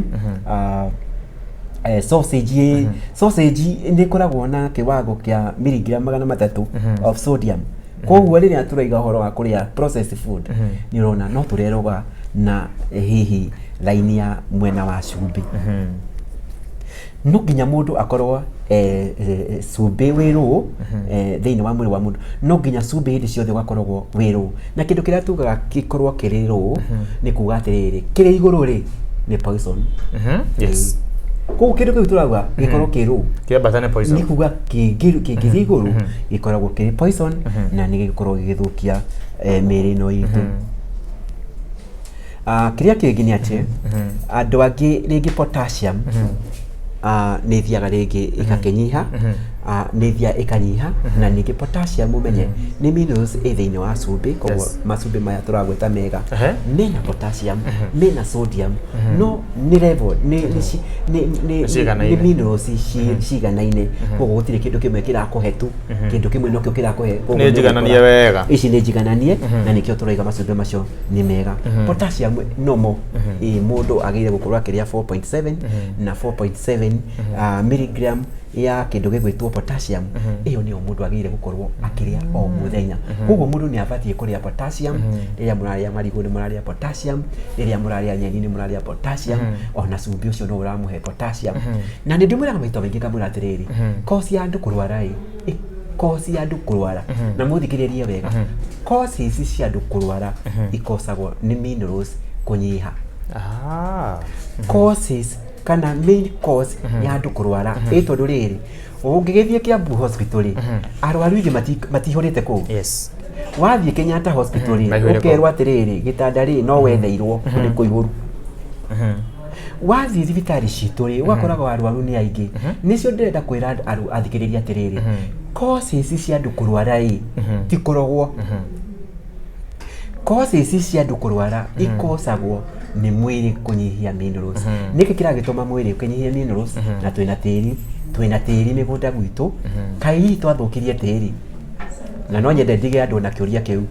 Sausage nĩ koragwo na kiwango kia miligram 300 of sodium. Koguo rĩrĩa tũraiga ũhoro wa kũrĩa processed food nĩ ũrona no tũreroga na hihi laini ya mwena wa cumbĩ. No nginya mũndũ akorwo cumbĩ wĩrũ thĩinĩ wa mwĩrĩ wa mũndũ, no nginya cumbĩ hĩndĩ ciothe ũgakoragwo wĩrũ, na kĩndũ kĩrĩa tugaga gĩkorwo kĩrĩ rũ nĩ kuga atĩrĩrĩ kĩrĩ igũrũ rĩ nĩ poison. Yes. Koguo kĩndũ kĩu tũrauga gĩkorwo kĩrũ kĩambata nĩ poison, nĩ kuga kĩngĩthiĩ igũrũ gĩkoragwo kĩrĩ poison na nĩ gĩkoragwo gĩgĩthũkia mĩĩrĩ ĩno itũ. Kĩrĩa kĩngĩ nĩ atĩ andũ angĩ rĩngĩ potassium nĩ ithiaga rĩngĩ ĩgakĩnyiha, nĩ ithiaga ĩkanyiha, na ningĩ potassium ũmenye nĩ minerals ĩ thĩinĩ wa cumbĩ. Koguo macumbĩ maya tũragweta mega mena potassium mena sodium, no nĩ level nĩ minerals ciganaine. Koguo gũtirĩ kĩndũ kĩmwe kĩrakũhe tu, kĩndũ kĩmwe nokĩo kĩrakũhe, nĩ njigananie wega, ici nĩ njigananie na nĩkĩo tũraiga macumbĩ macio nĩ mega. Potassium normal mũndũ agĩrĩire gũkorwo akĩrĩa 4.7 na 4.7 miligram ya kĩndũ gĩgwĩtwo potassium. Ĩyo nĩyo mũndũ agĩrĩire gũkorwo akĩrĩa o mũthenya. Koguo mũndũ nĩ abatiĩ kũrĩa potassium. Rĩrĩa mũrarĩa marigũ nĩ mũrarĩa potassium, rĩrĩa mũrarĩa nyeni nĩ mũrarĩa potassium, ona cumbĩ ũcio no ũramũhe potassium. Na nĩ ndĩmwĩraga maita maingĩ ngamwĩra atĩrĩrĩ, cause ya andũ kũrwara cause ya andũ kũrwara, na mũthikĩrĩrie wega, causes cia andũ kũrwara ikosagwo nĩ minerals kũnyiha. Causes kana main cause ya andũ kũrwara tondũ rĩrĩ ũngĩgĩthiĩ Kiambu hospital arwaru ingĩ matihũrĩte kũu. Yes. Wathiĩ Kenyatta hospital ũkerwo atĩrĩrĩ gĩtanda rĩ no wetheirwo nĩ kũihũru. Wathiĩ thibitarĩ citũ ũgakoraga arwaru nĩ aingĩ. Nĩcio ndĩrenda kwĩra athikĩrĩria atĩrĩrĩ, causes cia andũ kũrwara ti kũrogwo. Causes cia andũ kũrwara ikosagwo nĩ mwĩrĩ kũnyihia minerals. Nĩkĩ kĩragĩtũma mwĩrĩ ũkĩnyihia minerals? Na twĩna tĩri mĩgũnda gwitũ, kaĩ hihi twathũkirie tĩri? Na no nyende ndige andũ na kĩũria kĩu,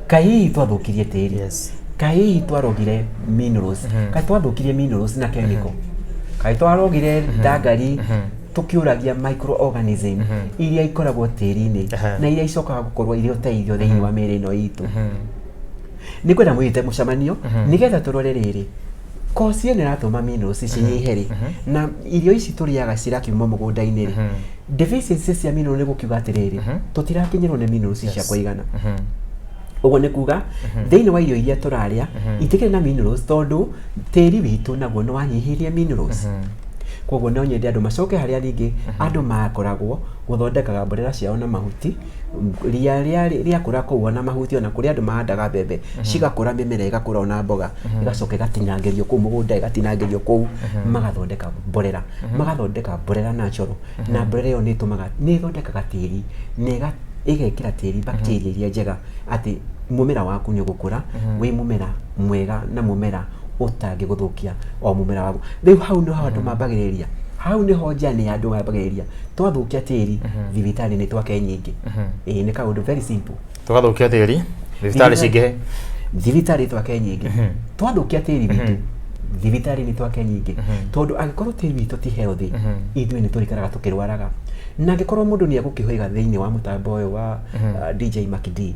kaĩ hihi twathũkirie tĩri? Kaĩ hihi twarogire minerals? Kaĩ twathũkirie minerals na chemical? Kaĩ twarogire ndangari tukiũragia microorganism iria ikoragwo tĩri-inĩ na iria icokaga gũkorwo irĩ ũteithio thĩinĩ wa mĩĩrĩ ĩno itũ? Nĩ kwenda mwĩte mũcemanio nĩgetha tũrore rĩrĩ cause ĩno ĩratũma minerals cinyihe na irio ici tũrĩaga cirakiuma mũgũnda-inĩ deficiency cia minerals nĩ gũkiuga atĩrĩrĩ tũtirakinyĩrwo nĩ minerals cia kũigana. Ũguo nĩ kuga thĩinĩ wa irio iria tũrarĩa itikĩrĩ na minerals tondũ tĩri witũ naguo nĩ wanyihirie minerals. Koguo no nyende andũ macoke harĩa ningĩ andũ makoragwo gũthondekaga mborera ciao na mahuti, ria rĩakũra kũu na mahuti, ona kũrĩ andũ mahandaga mbembe cigakũra, mĩmera ĩgakũra ona mboga igacoka igatinangĩrio kũu mũgũnda, igatinangĩrio kũu, magathondeka mborera natural. Na mborera ĩyo nĩ ĩthondekaga tĩri na ĩgekĩra tĩri bacteria iria njega atĩ mũmera waku nĩ ũgũkũra wĩ mũmera mwega na mũmera ũtangĩgũthũkia o mũmera waku. Rĩu hau nĩho andũ mambagĩrĩria, hau nĩho njani ya andũ mambagĩrĩria. Twathũkia tĩri thibitarĩ nĩ twake nyingĩ. Nĩ kaũndũ very simple. Twathũkia tĩri thibitarĩ cingĩhe, thibitarĩ twake nyingĩ. Twathũkia tĩri witũ thibitarĩ nĩ twake nyingĩ, tondũ angĩkorwo tĩri witũ ti healthy ithuĩ nĩ tũrikaraga tũkĩrwaraga. Na angĩkorwo mũndũ nĩ egũkĩhũiga thĩinĩ wa mũtambo ũyũ wa DJ Makidi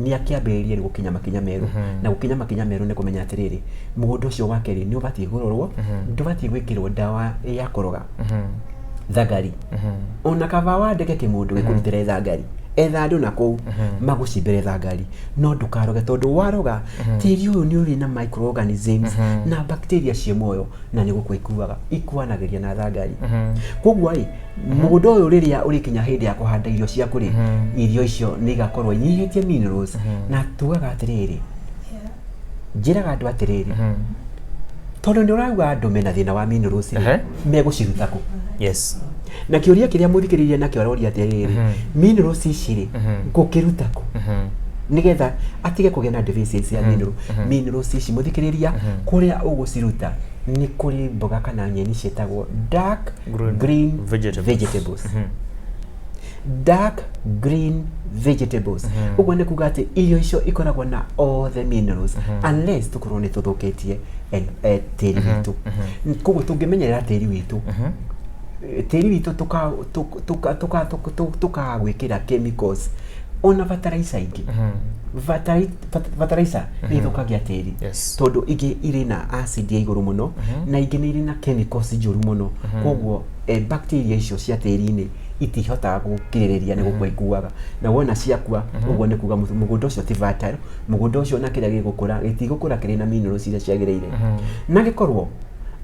nĩ akĩambĩrĩrie gũkinya makinya merũ, na gũkinya makinya merũ nĩ kũmenya atĩrĩrĩ mũgũnda ũcio wake nĩ ũbatiĩ kũrorwo, ndũbatiĩ gwĩkĩrwo ndawa ya kũroga thagari. Ona kaba wa ndege kĩmũndũ gĩkũrutĩre thagari etha andu nako magucimbere thangari no ndukaroge tondu waroga tiri uyu ni uri na microorganisms na bacteria cie moyo na ni gukwa ikuanagiria na thangari koguo mugunda uyu riria uri kinya hindi ya kuhanda irio ciaku ri irio icio ni igakorwo inyihitie minerals na tugaga atiriri njiraga andu atiriri tondu ni urauga andu mena thina wa minerals meguciruta ku yes na kiuria kiria muthikiriria na kiororia atiriri minerals iciri ngukiruta ku nigetha atige kugia na deficiency ya minerals ici muthikiriria kuria uguciruta ni kuri mboga kana nyeni cietagwo dark green vegetables dark green vegetables uguo ni kuga ati irio icio ikoragwo na all the minerals unless tukorwo ni tuthukitie tiri witu koguo tungimenyerera tiri witu tiri witu tukagwikira chemicals ona fertilizer ingi fertilizer ni thukagia tiri tondu ingi iri na acid ya iguru muno na ingi ni iri na chemicals njuru muno koguo bacteria icio cia tiri-ini itihotaga gukiririria ni gukwa ikuaga na wona ciakua uguo ni kuga mugunda ucio ti fertile mugunda ucio na kiria gigukura gitigukura kiri na minerals iria ciagiriire na gikorwo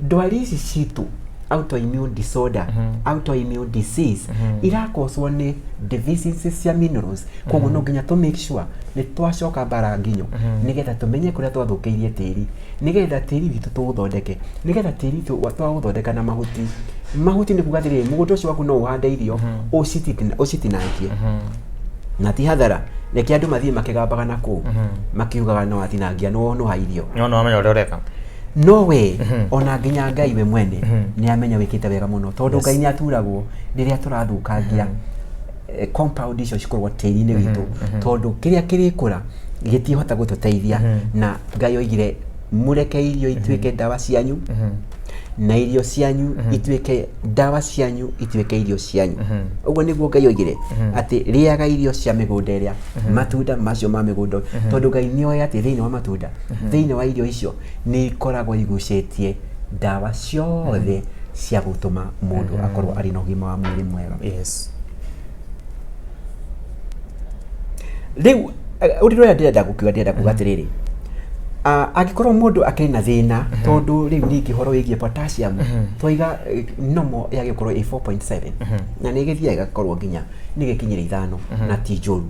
ndwari ici citu autoimmune disorder autoimmune disease irakoswo ni deficiencies cia minerals koguo no nginya to make sure ni twacoka bara nginyo nigetha tumenye kuria twathukeirie tiri nigetha tiri witu tuthondeke nigetha tiri witu twathondeka na mahuti ni kugathire mugunda ucio waku no uhande irio ucitinangie na ti hathara reke andu mathie makigambaga na ku makiugaga no atinangia no hairio no amenya uria ureka no we ona nginya Ngai we mwene ni amenya wikite wega muno tondu Ngai ni aturagwo riria turathukangia compound icio cikorwo tiri-ini witu tondu kiria kirikura gitihota gututeithia na Ngai oigire mureke irio ituike dawa cianyu na irio cianyu ituike dawa cianyu ituike irio cianyu uguo niguo Ngai oigire ati riaga irio cia migunda iria matunda macio ma migunda tondu Ngai ni oya ati thiini wa matunda thiini wa irio icio ni ikoragwo igucetie dawa ciothe cia gutuma mundu akorwo ari na ugima wa mwiri mwega riu uriroya ndirenda kuga atiriri agikorwo mundu akiri na thina tondu riu ni kihoro wigie potassium toiga nomo yagikorwo 4.7 na ni githia igakorwo nginya ni gikinyire 5 na ti njuru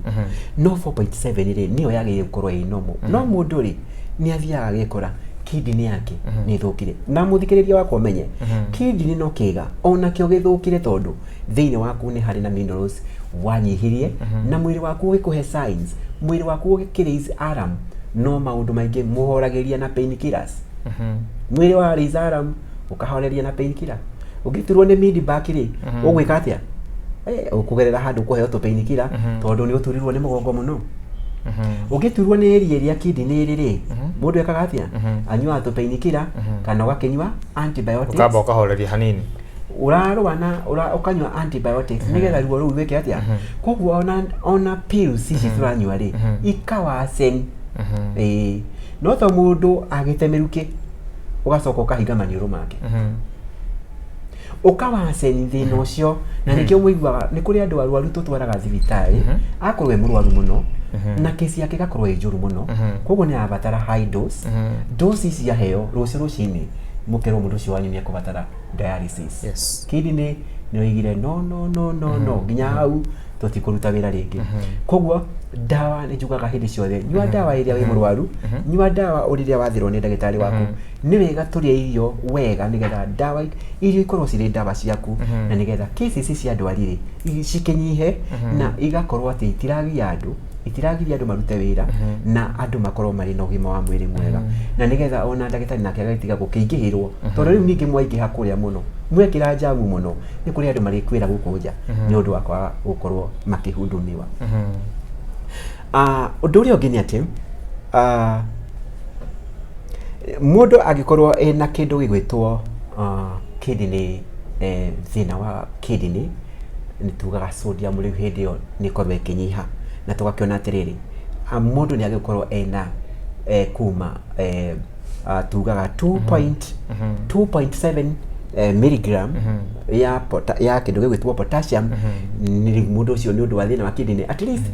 no 4.7 ri niyo yagikorwo nomo no mundu ri ni athia agikora kidney yake ni thukire na muthikiriria wako menye kidney no kiga ona kio githukire tondu thiini waku ni hari na minerals wanyihirie na mwiri waku wikuhe signs mwiri waku ukiraise alarm no maundu maingi muhoragiria na painkillers mwiri wa raise alarm ukahoreria na painkiller ugiturwo ni mid back ri ugwika atia ukugerera handu kuheo to painkiller tondu ni uturirwo ni mugongo muno ugiturwo ni area kidney ri mundu ekaga atia anyua to painkiller kana ugakinywa antibiotics ukamba ukahoreria hanini urarwa na ukanywa antibiotics nigetha ruo ruu weke atia koguo ona pills ici turanyua ri ikawasen no to mundu agitemeruke ugacoka ukahinga maniuru make ukawasen thina ucio na nikio muigwaga ni kuri andu arwaru tutwaraga thibitari akorwe murwaru muno na kesi yake gakorwo ijuru muno koguo ni abatara high dose dose ici ya heo rucio rucini mukero mundu ucio wanyu ni akubatara dialysis kidney ni oigire no nginya hau tutikuruta wira ringi koguo dawa ni njugaga hindi ciothe nyua dawa iria wi murwaru nyua dawa uriria wathirwo ni ndagitari waku ni wega turie irio wega nigetha dawa irio ikorwo ciri dawa ciaku na nigetha cases cia ndwari ri cikinyihe na igakorwo ati itiragia andu marute wira na andu makorwo mari na ugima wa mwiri mwega na nigetha ona ndagitari nake agatiga gukingihirwo tondu riu ningi mwaingiha kuria muno mwekira jamu muno ni kuri andu marikwira gukunja ni undu wakwa gukorwo makihundumiwa undu uria ungi ni ati mundu agikorwo ena kindu gigwitwo kidney thina wa kidney ni tugaga sodium riu hindi iyo ni korwo ikinyiha na tugakiona atiriri mundu ni agikorwo ena kuma tugaga 2.7 milligram ya kindu gigwitwo potassium ni mundu ucio ni undu wa thina wa kidney at least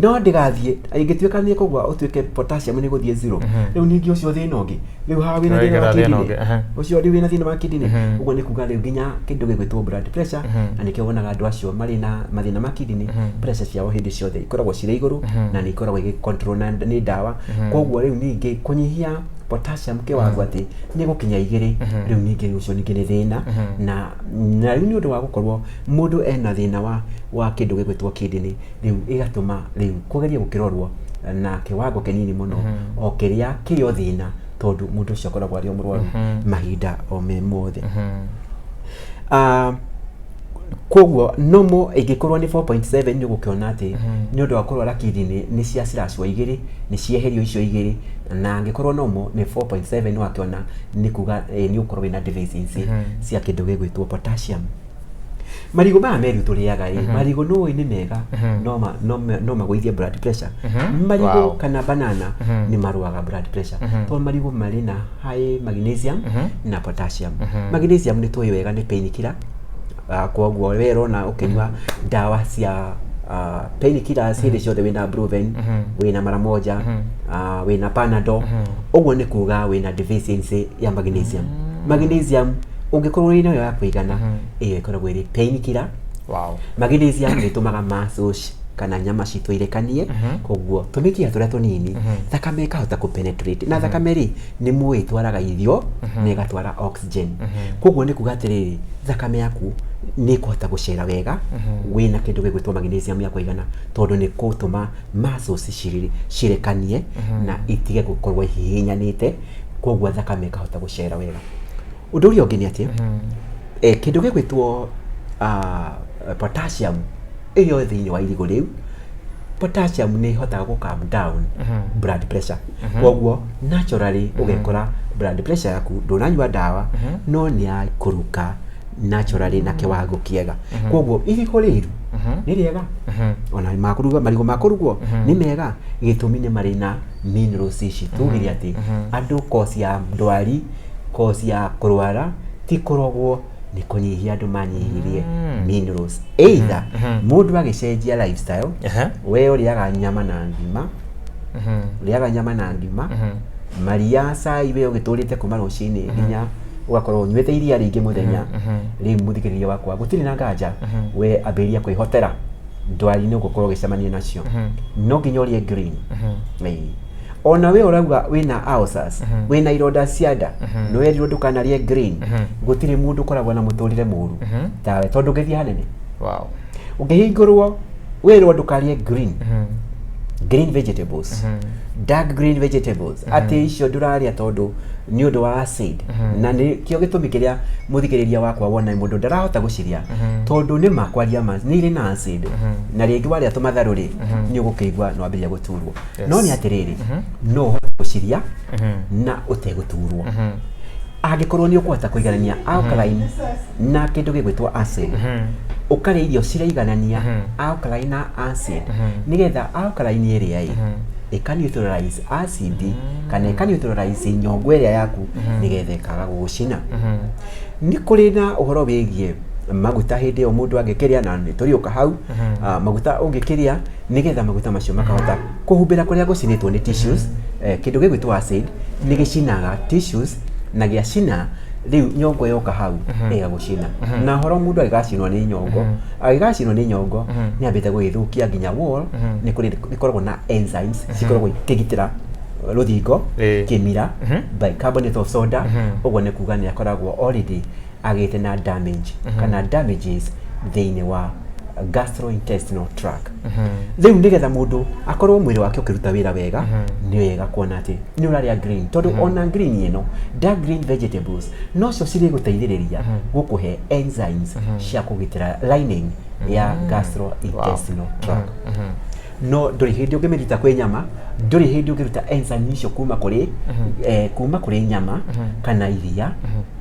no ndigathie ingituika ni kugwa utuike potassium ni guthie zero riu ningi ucio thina ungi riu ha wina thina wa kidney ucio ri wina thina wa kidney uguo ni kuga riu nginya kindu gigwitwo blood pressure na nikio wonaga andu acio mari na mathina ma kidney pressure ciao hindi ciothe ikoragwo cire iguru na ni ikoragwo igicontrol na ni dawa koguo riu ningi kunyihia potassium kiwango ati ni gukinya 2 riu ningi ucio ningi ni thina na riu ni undu wa gukorwo mundu ena thina wa kindu gigwitwo kidney riu igatuma riu kugeria gukirorwo na kiwango kinini muno o kiria kiyo thina tondu mundu ucio akoragwo ari omurwaru mahinda o me mothe koguo nomo igikorwo ni 4.7 ni gukiona ati ni undu wa kurwara kidney ni cia ciracwa 2 ni cieherio icio 2 na angikorwo nomo ni 4.7 ni wakiona ni kuga ni ukorwo ina deficiency cia kindu gigwitwo potassium. Marigo ma meri turiaga marigo no ni mega no magwithie blood pressure marigo kana banana ni maruaga blood pressure to marigo mari na high magnesium na potassium. Magnesium ni tuyo wega ni painkiller koguo wero na ukinywa dawa cia painkillers hindi ciothe wina Brufen wina mara moja wina Panadol uguo ni kuga wina deficiency ya magnesium. Magnesium ungikorwo ina yo ya kuigana iyo ikoragwo iri painkiller. Magnesium ni tumaga muscles kana nyama citu irekanie koguo tumikia turia tunini thakame ikahota kupenetrate na thakame ri ni muĩ twaraga irio na igatwara oxygen koguo ni kuga atiriri thakame yaku ni kuhota gucera wega wina kindu gigwitwo magnesium ya kuigana tondu ni kutuma muscles cirekanie na itige gukorwo hihinyanite koguo thakame ikahota gucera wega. Undu uria ungi ni ati kindu gigwitwo potassium iyo thiini wa irigo riu potassium ni hotaga ku calm down blood pressure koguo naturally ugekora blood pressure yaku ndunanywa dawa no ni ya kuruka naturally na kiwango kiega koguo irigo riru ni riega ona makuruga marigo makurugwo ni mega gitumi ni mari na minerals ici tugiri ati andu cause ya ndwari cause ya kurwara ti kurogwo ni kunyihia andu manyihirie minerals either mundu agicenjia lifestyle we uriaga nyama na ngima uriaga nyama na ngima maria cai we ugiturite kuma rucini nginya ugakorwo nywete iria ringi muthenya riu muthikiriria wakwa gutiri na nganja we ambiria kwihotera ndwari ni ugukorwo gicemania nacio no nginya urie green ona we urauga wina ulcers wina ironda cia nda no we ndukanarie green gutiri mundu koragwo na muturire muru tawe tondu ngithia hanene ungihingurwo we ndukarie green vegetables dark green vegetables ati icio nduraria tondu ni undu wa acid na ni kio gitumi kiria muthikiriria wakwa wona mundu ndarahota guciria tondu ni makwaria ni iri na acid na ringi waria tumatharu ri ni ugukigwa no ambiria guturwo no ni atiriri no hota guciria na uteguturwo angikorwo ni ukuhota kuiganania alkaline na kindu gigwitwo acid ukari irio ciraiganania alkaline na acid nigetha alkaline area neutralize acid kana neutralize nyongo area yaku nigetha ikaga gugucina. Ni kuri na uhoro wigie maguta hindi o mundu angikiria na ni turiuka hau maguta ungikiria nigetha maguta macio makahota kuhumbira kuria gucinitwo ni tissues kindu gigwitwo acid ni gicinaga tissues na giacina riu nyongo yoka hau igagucina na horo mundu agigacinwo ni nyongo ni ambite gwithukia nginya wall ni koragwo na enzymes cikoragwo ikigitira ruthingo kimira bicarbonate of soda uguo ni kuga ni akoragwo already agite na damage kana damages thiini wa gastrointestinal tract. Riu nigetha mundu akorwo mwiri wake ukiruta wira wega ni wega kuona ati ni uraria green tondu ona green ino dark green vegetables no cio ciri guteithiriria gukuhe enzymes cia kugitira lining ya gastrointestinal tract. No nduri hindi ungimirita kwi nyama nduri hindi ungiruta enzymes icio kuma kuri nyama kana iria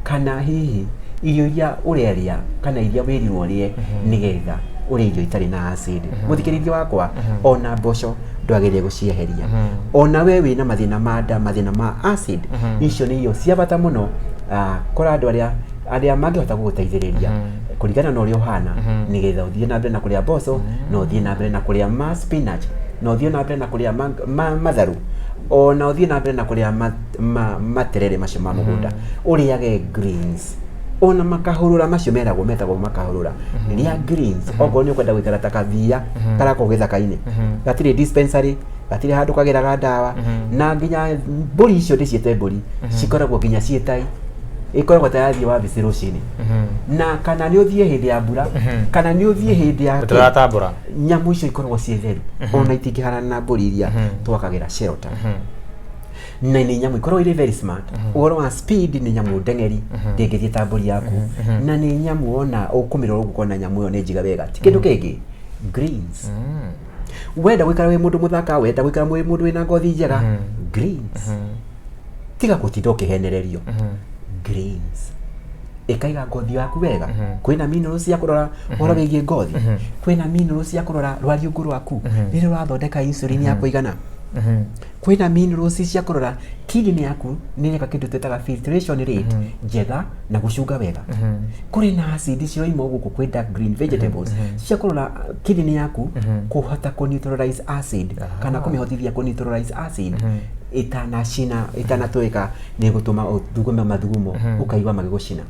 kana hihi irio iria ureria kana iria wirirwo rie nigetha uri irio itari na acid. Muthikiriria wakwa ona mboco ndwagerie gucieheria ona we wina mathina ma nda mathina ma acid icio ni irio cia bata muno kora andu aria aria mangihota guguteithiriria kuringana na uria uhana nigetha uthie na mbere na kuria mboco no uthie na mbere na kuria spinach no uthie na mbere na kuria matharu ona uthie na mbere na kuria materere macio ma mugunda uriage greens ona makahurura macio metagwo makahurura ria greens ogo ni ukwenda gwikara ta kathia karako githaka-ini gatire dispensary gatire handu kagiraga ndawa na nginya mburi icio ndiciete mburi cikoragwo nginya cietai ikoragwo tayari wa bici rucini na kana ni uthie hindi ya mbura kana ni uthie hindi ya turatambura nyamu icio ikoragwo cie theru ona itingihana na mburi iria twakagira shelter na ni nyamu ikoragwo iri very smart uhoro wa speed ni nyamu ndengeri ndingithie ta mburi yaku na ni nyamu ona ukumirwo gukona nyamu yo ni njiga wega ti kindu kingi greens wenda gwikara wi mundu muthaka wenda gwikara wi mundu wina ngothi njega greens tiga gutinda ukihenererio greens ikaiga ngothi yaku wega kwina minerals cia kurora horo wigie ngothi kwina minerals cia kurora rwariungu rwaku rire rwathondeka insulin ya kuigana kwina minerals cia kurora kidney yaku nireka kindu twetaga filtration rate njega na gucunga wega kuri na acid cio imo guku kwi dark green vegetables cia kurora kidney yaku kuhota ku neutralize acid kana kumihotithia ku neutralize acid itana toeka ni gutuma thugume mathugumo ukaigwa magigucina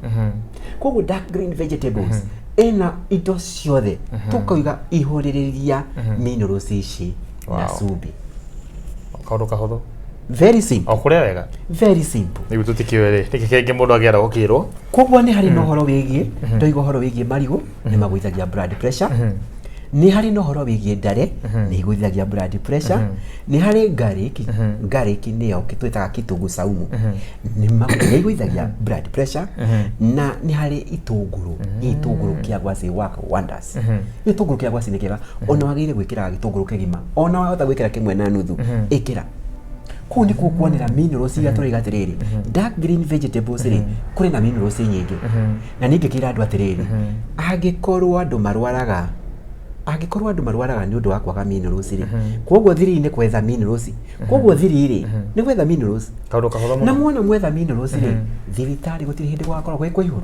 koguo dark green vegetables ena indo ciothe tukauga ihuririria minerals ici na subi kahotho very simple okuria wega very simple ni tutikiwere nikikenge mundu agiara gukirwo koguo ni hari no horo wigie ndoigo horo wigie marigu ni magwithagia blood pressure ni hari no horo wigie ndare ni igwithagia blood pressure ni hari garlic niyo kitwitaga kitungu saumu ni igwithagia blood pressure na ni hari itunguru kia gwasi work wonders itunguru kia gwasi ni kiega ona wagire gwikira gitunguru kigima ona wahota gwikira kimwe na nuthu ikira kundi kukuonera minerals iria turiga atiriri dark green vegetables ri kuri na minerals nyingi na ningi kira andu atiriri angikorwo andu marwaraga ni undu wa kwaga minerals ri koguo thiri ni kwetha minerals koguo thiri ri ni kwetha minerals na muona mwetha minerals ri thibitari gutiri hindi gwakorwo gwi kuihuru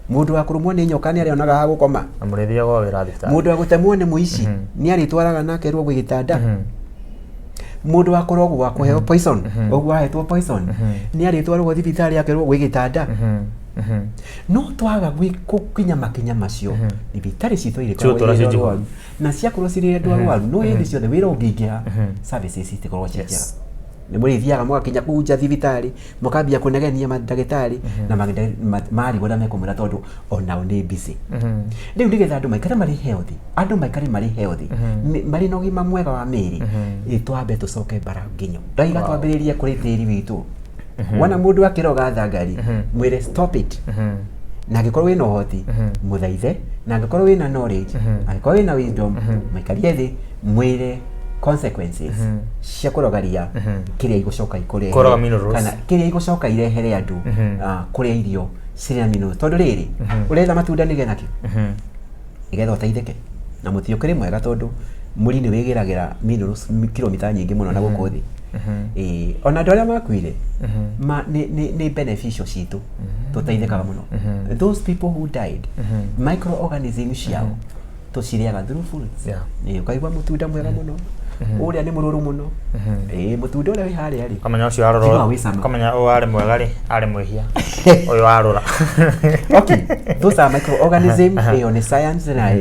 mundu akurumwo ni nyoka ni arionaga ha gukoma amurithia gwa wira thibitari mundu agutemwo ni muici ni aritwaraga nake rwo gwigitanda mundu akorogwo gwa kuheo poison ogwa hetwo poison ni aritwarwo thibitari yake rwo gwigitanda no twaga gwikinya makinya macio thibitari citũ irĩ na ciakorwo cirĩ ndwaru no hindi ciothe wĩra ũngĩingĩha services itikorwo ciĩ njega nĩ mũrĩthiaga mũgakinya kũu nja thibitari mũkambia kũnegenia mandagĩtarĩ na marigwo na mekumwĩra tondũ onao nĩ busy rĩu nĩgetha andũ maikare marĩ healthy marĩ na ũgima mwega wa mĩĩrĩ twambe tũcoke bara nginyo ndaiga twambĩrĩrie kũrĩ tĩri witũ wana mundu akiroga thangari mwire stop it na angikorwo wina uhoti muthaithe na angikorwo wina knowledge angikorwo wina wisdom maikarie thi mwire consequences cia kurogaria kiria igucoka ikore kana kiria igucoka irehere andu kuria irio ciria minerals tondu riri uretha matunda nigetha ki nigetha uteithike na muthio kiri mwega tondu muri ni wigiragira minerals kilomita nyingi muno na guku thi ona andu aria makuire ni beneficial citu tuteithikaga muno those people who died microorganisms ciao tuciriaga through foods ni ukaigua mutunda mwega muno uria ni mururu muno mutunda uria wi haria ri kamenya ucio arora kamenya o ari mwega ri ari mwihia uyu arora okay those are microorganisms ni science na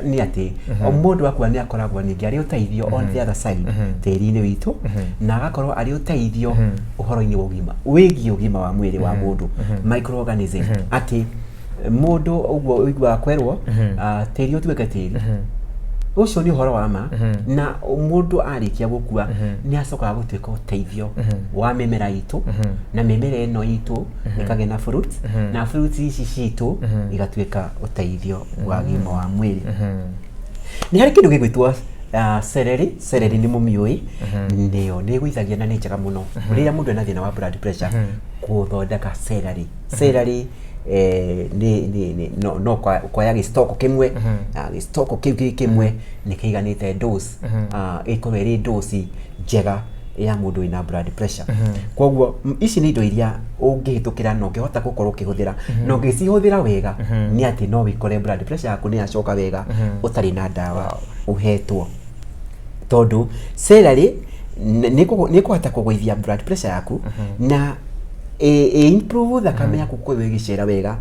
ni ati o mundu akwa ni akoragwo ningi ari uteithio on the other side tiri-ini witu na agakorwo ari uteithio uhoro-ini wa ugima wigi ugima wa mwiri wa mundu microorganism ati mundu uguo igwa kwerwo tiri utuike tiri ucio ni uhoro wa ma na mundu arikia gukua ni acokaga gutuika uteithio wa mimera itu na mimera eno itu ikage na fruits na fruits ici citu igatuika uteithio wa gima wa mwiri ni hari kindu gigwitwa celery ni mumiui ndio ni gwithagia na ni njega muno riria mundu ena thina wa blood pressure kuthondeka celery no kwa gistoko kimwe gistoko kiu kimwe ni kiganite dose ikorwo ri dose njega ya mundu ina blood pressure koguo ici ni indo iria ungihitukira no ngihota gukorwo ukihũthĩra no ngicihũthĩra wega ni ati no wikore blood pressure yaku ni yacoka wega utari na ndawa uhetwo tondu celery ni kuhota kugwithia blood pressure yaku na improve thakame yaku kwa igicera wega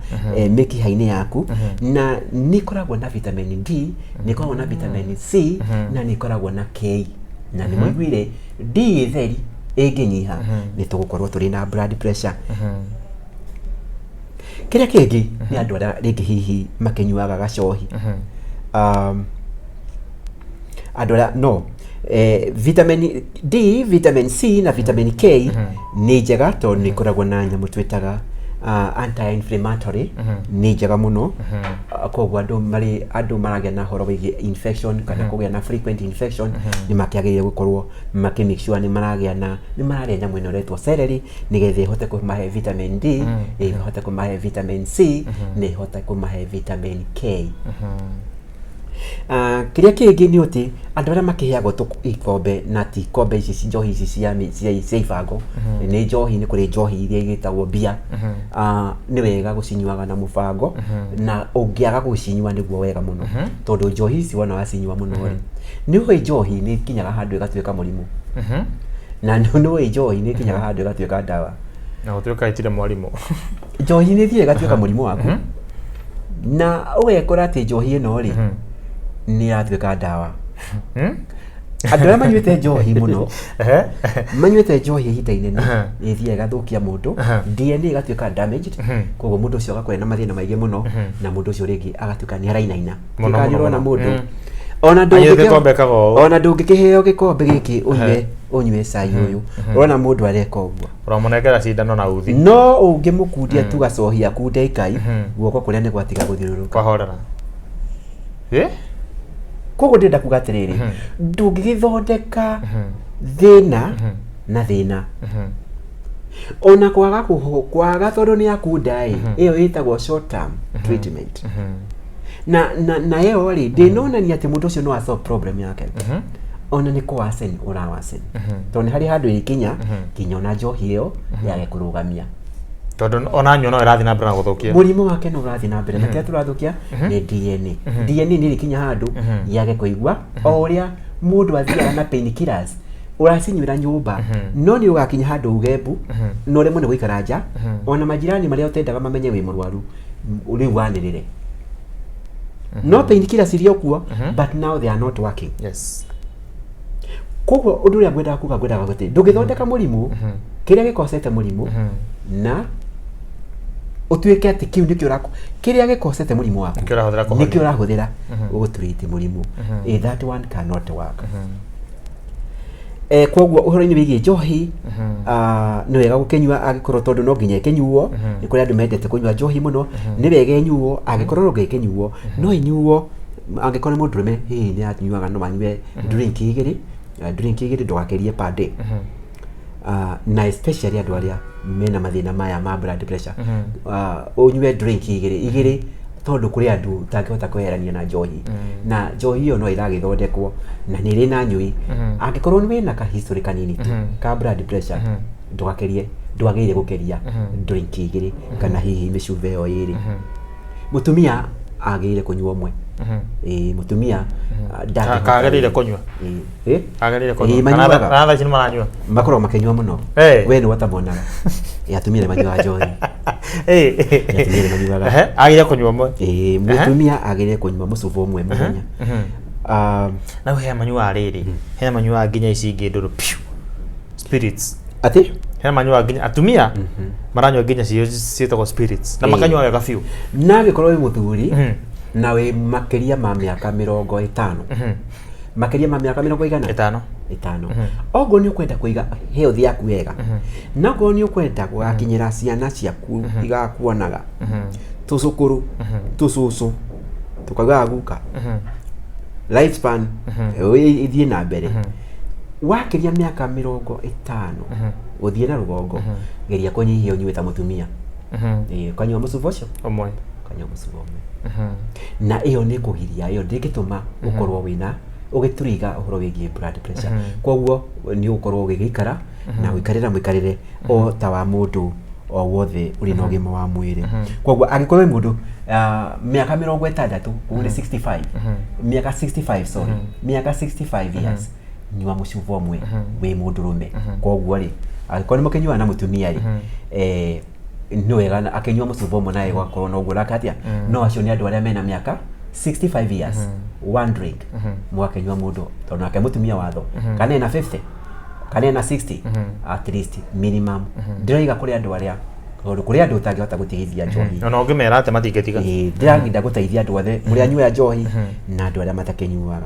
mikiha-ini yaku na ni koragwo na vitamin D ni koragwo na vitamin C na ni koragwo na K na ni mwiguire D theri inginyiha ni tugukorwo turi na blood pressure kiria kingi ni andu aria ringi hihi makinyuaga gacohi andu aria no vitamin D, vitamin C na vitamin K ni njega tondu ni koragwo na nyamu twitaga anti-inflammatory ni njega muno koguo andu maragia na horo wigi infection kana kugia na frequent infection ni makiagiria gukorwo make sure ni maragia nyamu ino retwo celery nigetha ihote kumahe vitamin D ihote kumahe vitamin C ni ihote kumahe vitamin K kiria kingi ni uti andu aria makiheagwo ikombe na ti kombe ici njohi ici cia ibango ni njohi ni kuri njohi iria igitagwo bia ni wega gucinyuaga na mubango na ungiaga gucinyua niguo wega muno tondu njohi ici wona wacinyua muno ni hui njohi ni kinyaga handu igatuika murimu na ni hui njohi ni kinyaga handu igatuika ndawa na gutuika itire mwarimu njohi ni thie igatuika murimu waku na ugekora ati njohi ino ri ni yatuika ndawa andu aria manyuite njohi muno manyuite njohi ihinda inene ithie igathukia mundu DNA igatuika damaged koguo mundu ucio agakorwo na mathina maingi muno na mundu ucio ringi agatuika ni arainaina tikanyirwo na mundu ona ndungikiheo gikombe giki unywe cai uyu urona mundu areka uguo uramunengera cindano na uthi no ungimukundia tu gacohia ku ndaikai guoko kuria ni gwatiga guthiururuka kwahorera koguo ndenda kuga atiriri ndungigithondeka thina na thina ona kwaga tondu ni yakundai iyo itagwo short term treatment na yeo ri ndinonania ati mundu ucio no solve problem yake ona ni kuwasen urawasen tondu hari handu ikinya kinya ona njohi iyo yage kurugamia tondu ona nyono irathi na mbere na guthukia murimu wake no urathi na mbere na kile turathukia ni DNA DNA ni rikinya handu yage kuigua o uria mundu athiaga na painkillers uracinyuira nyumba no ni ugakinya handu ugebu no rimwe ni guikara nja ona majirani maria utendaga mamenye wi murwaru uri wanirire no painkillers irio kuo but now they are not working koguo undu uria ngwendaga kuga guti ndungithondeka murimu kiria gikosete murimu na utuike ati kiu nikio rako kiria gikosete murimu wako nikio urahuthira gutreat murimu that one cannot work koguo uhoro-ini wigie njohi ni wega gukinyua agikorwo tondu no nginya ikinyuo ni kuri andu mendete kunyua njohi muno ni wega inyuo agikorwo ngikinyuo no inyuo angikorwo mundurume hihi ni atinyuaga no manyue drink igiri ndugakirie per day na especially andu aria mena mathina maya ma blood pressure unyue drink igiri tondu kuri andu tangihota kweherania na njohi na njohi iyo no iragithondekwo na ni ri na nyui angikorwo ni wina ka history kanini tu ka blood pressure ndwagire gukeria drink igiri kana hihi micuba iyo iri mutumia agire kunywa umwe mutumia ndakagarire kunywa agarire kunywa kana tha chini maranywa makoro makenywa muno we ni watamonaga yatumire manywa njohi yatumire manywa agire kunywa umwe mutumia agire kunywa mucuba umwe muthenya na he manywa riri he manywa nginya ici ingi nduru spirits ati he manywa nginya atumia maranywa nginya cietagwo spirits na makanywa wega biu na gikorwo wi muthuri na we makiria ma miaka 50 makiria ma miaka 50 ogo ni ukwenda kuiga health yaku wega nago ni ukwenda gugakinyira ciana ciaku igakuonaga tucukuru tucucu tukauga guka lifespan ithie na mbere wakiria miaka 50 uthie na rugongo geria kunyihia unyue ta mutumia kanywa mucuba ucio umwe kanywa mucuba umwe na iyo ni kuhiria iyo ndingituma ukorwo wina ugituriga uhoro wigie blood pressure koguo ni ukorwo ugikara na wikarira mwikarire o ta wa mundu o wothe uri na ugima wa mwiri koguo agikorwo mundu miaka 60 uri 65 miaka 65 sorry miaka 65 years ni wa mucuvo mwe we mundu rume koguo ri agikorwo ni mukenywa na mutumia ri no wega akenywa mucuvo mwe naye gwakorwo no gura katia no acio ni andu aria mena miaka 65 years one drink mwakenywa mundu tondu ake mutumia watho kana ena 50 kana ena 60 at least minimum ndiroiga kuri andu aria kuri andu utangihota gutigithia njohi no ngimera ate matingetiga ndiranginda guteithia andu othe muri anywa njohi na andu aria matakenyuaga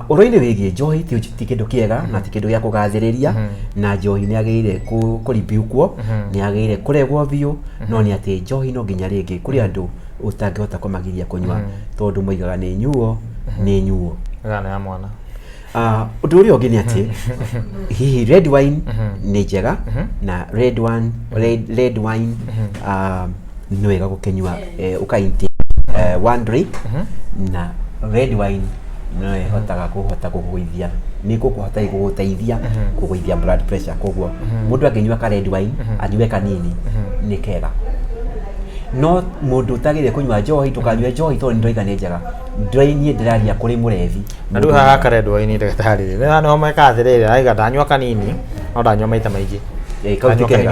oroine wigie njohi ti kindu kiega na ti kindu gya kugathiriria na njohi ni agirire kuribukwo ni agirire kuregwo biu no ni ati njohi no nginya ringi kuri andu utangihota kumagiria kunywa tondu moigaga ni nyuo gana ya mwana undu uria ungi ni ati hihi red wine ni njega na red wine ni wega gukenywa ukainti one drink na red wine no hotaga kuguithia ni kuhota guteithia kuguithia blood pressure koguo mundu angenywa ka red wine anywe kanini ni kega no mundu utagire kunywa njohi tukanywe njohi to ndoiga ni njega ndoini ndiraria kuri murevi na ndu haha ka red wine ndagitari ri na no mekathirira aiga ndanywa kanini no ndanywa maita maingi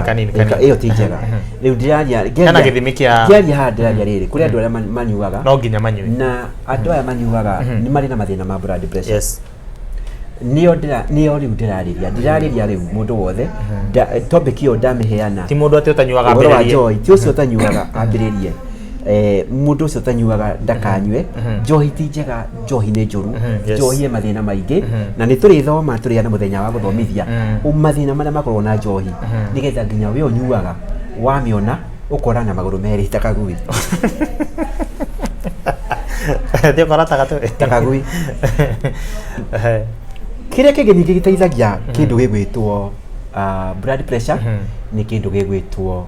kanini iyo ti njega riu ndiraria kana githimi kia ngeria ha ndiraria riri kuri andu aria manyuaga no nginya manywe na andu aya manyuaga ni mari na mathina ma blood pressure yes niyo riu ndirariria riu mundu wothe topic iyo ndamiheana ti mundu ati utanyuaga ambiririe ti ucio utanyuaga ambiririe mundu ucio utanyuaga ndakanywe njohi ti njega njohi ni njuru njohi mathina maingi na ni turi thoma turi na muthenya wa guthomithia mathina maria makorwo na njohi nigetha nginya we unyuaga wamiona ukora na maguru meri takagui ndio korata gatu takagui kiria kingi ningi giteithagia kindu gigwitwo blood pressure ni kindu gigwitwo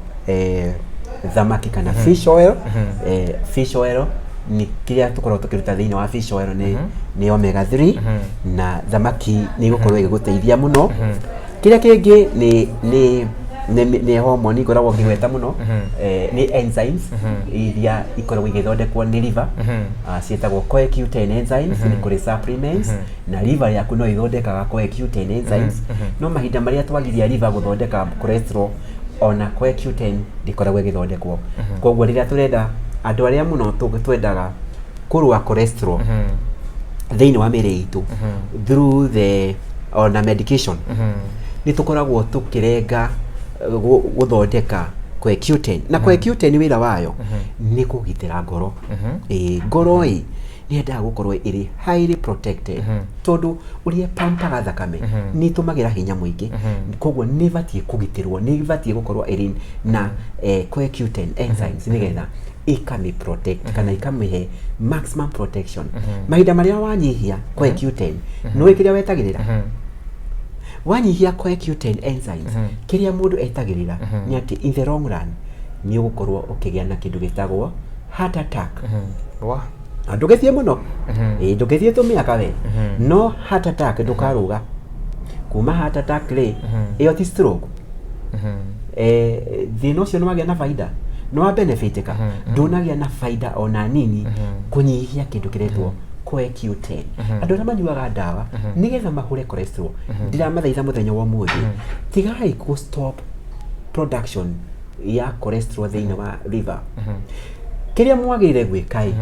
thamaki kana fish oil fish oil ni kiria tukorwo tukiruta thiini wa fish oil ni omega 3 na thamaki ni gukorwo igiguteithia muno kiria kingi ni hormone ikoragwo ngigweta muno ni enzymes iria ikoragwo igithondekwo ni liver cietagwo CoQ10 enzymes ni kuri supplements na liver yaku no ithondekaga CoQ10 enzymes no mahinda maria twagiria liver guthondeka cholesterol ona CoQ10 ndikoragwo igithondekwo koguo riria turenda andu aria muno twendaga kurua cholesterol thiini wa miri itu through the ona medication ni tukoragwo tukirenga guthondeka CoQ10 na CoQ10 wira wayo ni kugitira ngoro ngoro ni yendaga gukorwo iri highly protected tondu uria pampaga thakame ni tumagira hinya mwingi koguo ni batie kugitirwo ni batie gukorwo iri na CoQ10 enzymes nigetha ikami protect kana ikamihe maximum protection mahinda maria wanyihia CoQ10 no ikiria wetagirira wanyihia CoQ10 enzymes kiria mundu etagirira ni ati in the long run ni ugukorwo ukigia na kindu gitagwo heart attack ndugithie muno ndugithie tumiaka we no heart attack ndukaruga kuma heart attack ri iyo ti stroke thina ucio ni wagia na faida no wa benefitika ndunagia na faida ona nini kunyihia kindu kiretwo CoQ10 andu aria manyuaga ndawa nigetha mahure cholesterol ndiramathaitha muthenya wa muthi tigai ku stop production ya cholesterol thiini wa liver kiria mwagire gwikai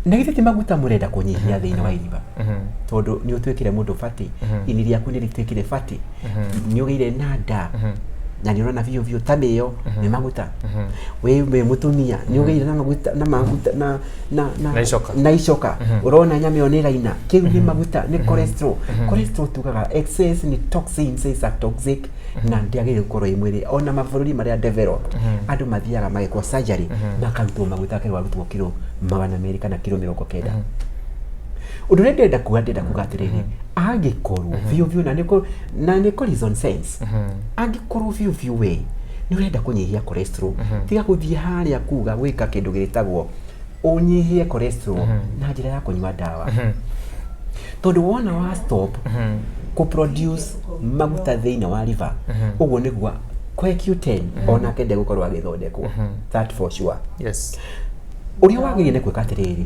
na githiti maguta murenda kunyihia thiini wa liver tondu ni utwikire mundu fati ini riaku ni ritwikire fati ni ugire na nda na ni urona vio tameyo ni maguta we mutumia ni ugire na maguta na icoka urona nyame onera ina kiu ni maguta ni cholesterol tugaga excess ni toxins is a toxic na ndiagire gukorwo imwiri ona mabũrũri maria developed andu mathiaga magekwo surgery makarutwo maguta akarutwo kilo 200 kana kilo 90 undu uria ndenda kuga atiriri angikorwo vio na niko reason sense angikorwo vio we ni urenda kunyihia cholesterol tiga guthie haria kuga gwika kindu gitagwo unyihie cholesterol na njira ya kunywa dawa tondu wona wa stop ku produce maguta thiini wa liver uguo niguo CoQ10 ona kende gukorwo agithondekwo that for sure. Yes. Uria wagirire kwika atiriri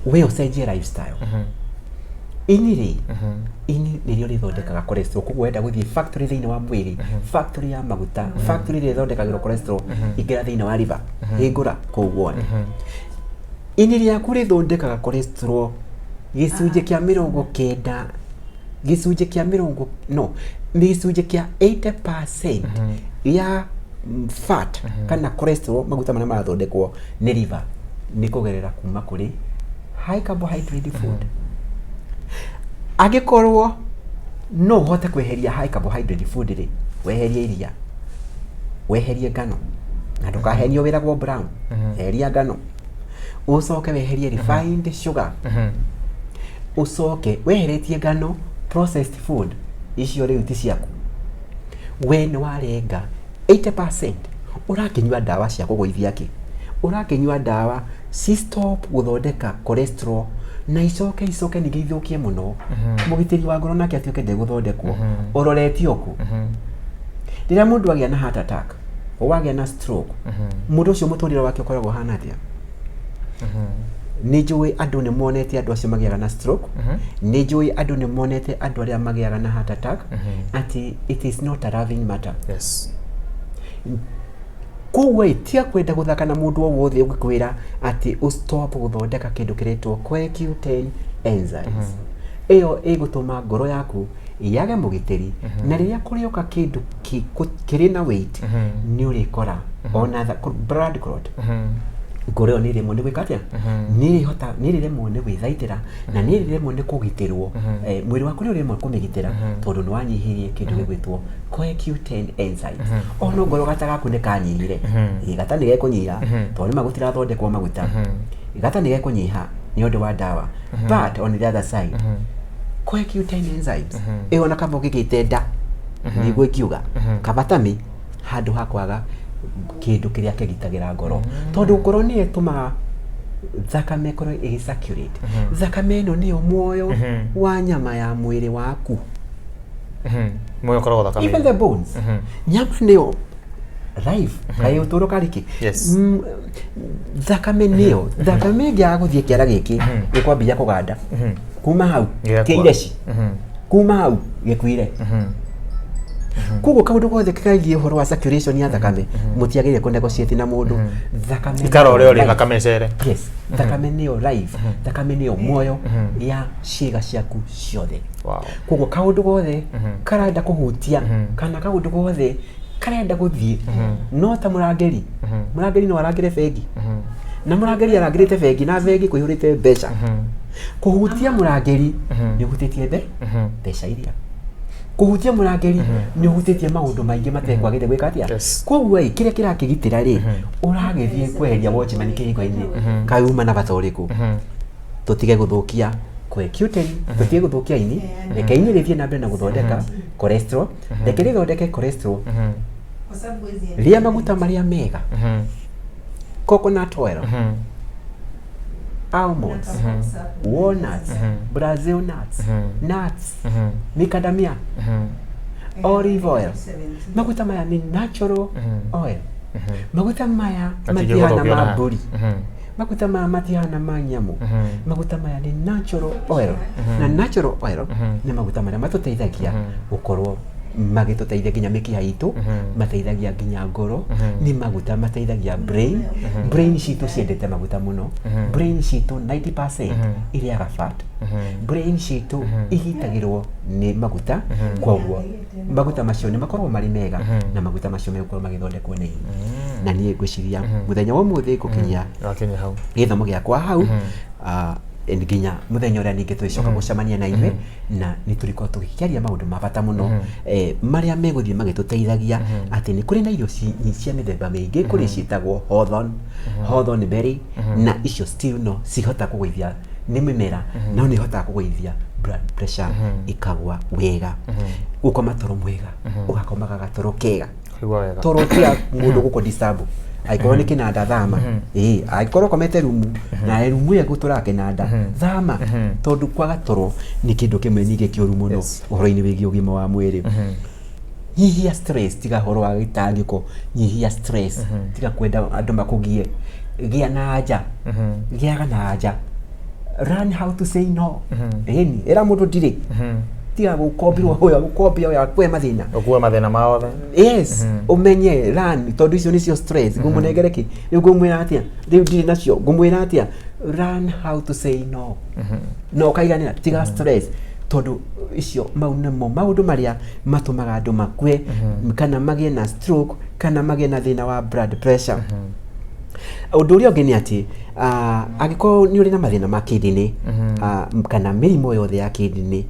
we ucenjie lifestyle ini nirio rithondekaga cholesterol koguo wenda guthie factory thiini wa mwiri factory ya maguta factory ria ithondekagirwo cholesterol ingira thiini wa liver hingura koguo ini riaku rithondekaga cholesterol gicunje kia 90 gicunje kia 80% ya fat kana cholesterol maguta maria marathondekwo ni liver ni kugerera kuma kuri high carbohydrate food. Agikorwo no hote kweheria high carbohydrate food ri weherie iria weherie ngano na ndukaherio wiragwo brown heria ngano ucoke weherie refined sugar ucoke weheretie ngano processed food icio riu ti ciaku we ni warenga 80% urakinywa dawa cia kugoithia ki urakinywa dawa si stop guthondeka cholesterol na icoke ningi ithukie muno mugitiri wa ngoro nake atuike ndeguthondekwo uroretio ku rira mundu agia na heart attack wagia na stroke mundu ucio muturire wake ukoragwo hana atia ni njui andu ni monete andu acio magiaga na stroke ni njui andu ni monete andu aria magiaga na heart attack ati it is not a loving matter. Yes. Kuwe tia kwenda guthaka na mundu o wothe ugikwira ati stop guthondeka kindu kiretwo CoQ10 enzymes iyo igutuma ngoro yaku yage mugitiri na riria kurioka kindu kiri na weight ni urikora ona blood clot ngoro ni rimwe ni gwikatia ni rimwe ni gwithaitira na ni rimwe ni kugitirwo mwiri waku ni rimwe kumigitira tondu ni wanyihirie kindu gigwitwo CoQ10 enzymes ono ngoro gata gaku ni kanyihire igata ni gekunyiha tondu magutira thondekwo maguta igata ni gekunyiha ni undu wa dawa but on the other side CoQ10 enzymes iyo na kabo gigite nda ni gwikiuga kabatami handu hakwaga kindu kiria kigitagira ngoro tondu ngoro ni etuma thakame korwo igicirculate thakame ino niyo muoyo wa nyama ya mwiri waku muoyo korwo thakame even the bones nyama niyo life kayo toro kariki thakame niyo thakame ngia guthie kiara giki ni kwambia kuganda kuma hau kiireci kuma hau gikuire kugo kaundu gothe kaigie horo wa circulation ya thakame mutiagire ku negotiate na mundu thakame ikara uri thakame cere yes thakame niyo life thakame niyo muoyo ya ciiga ciaku ciothe kugo kaundu gothe karenda kuhutia kana kaundu gothe karenda guthie no ta murangeri no arangire bengi na murangeri arangirite bengi na bengi kuihurite mbeca kuhutia murangeri ni gutitie mbeca iria kuhutia murangeri ni hutitie maundu maingi matekwagire gwika atia koguo kiria kirakigitira ri uragithie kweheria watchman kihingo-ini kayuma na batoriku tutige guthukia CoQ10 tutige guthukia ini reke ini rithie na mbere na guthondeka cholesterol reke rithondeke cholesterol ria maguta maria mega coconut oil almonds walnuts brazil nuts macadamia olive oil maguta maya ni natural oil maguta maya matihana ma mburi maguta maya matihana ma nyamu maguta maya ni natural oil na natural oil ni maguta maria matuteithagia gukorwo magituteithia nginya mikiha itu mateithagia nginya ngoro ni maguta mateithagia brain citu ciendete maguta muno brain citu 90% iriaga fat brain citu igitagirwo ni maguta koguo maguta macio ni makorwo mari mega na maguta macio megukorwo magithondekwo ni na nie ngwiciria muthenya wa muthi gukinyia hau githomo giakwa hau nginya muthenya uria ningi twicoka gucemania na ithuĩ na ni turiko tugikiaria maundu ma bata muno maria meguthie magituteithagia ati ni kuri na irio cia mithemba mingi kuri ciitagwo hawthorn berry na icio still no cihota kugeithia ni mimera no ni hota kugeithia blood pressure ikagwa wega ukoma toro mwega ugakomaga gatoro kega toro tia mundu guko disturb aikorwo ni kinanda thama aikorwo komete rumu na rumu ye gutura kinanda thama tondu kwaga toro ni kindu kimwe nyingi kiuru muno uhoro-ini wigi ugima wa mwiri nyihia stress tiga horo wa gitangiko nyihia stress tiga kwenda andu makugie gia na aja giaga na aja learn how to say no eni era mundu ndiri tiga gukobirwo hoya gukobia ya kwe mathina maothe yes umenye learn tondu icio nicio stress ngumunengereki riu ngumwira atia riu ndiri nacio ngumwira atia learn how to say no no kaiganira tiga stress tondu icio maundu maria matumaga andu makwe kana magie na stroke kana magie na thina wa blood pressure undu uria ungi ni ati agiko ni uri na mathina ma kidney kana mirimo yothe ya kidney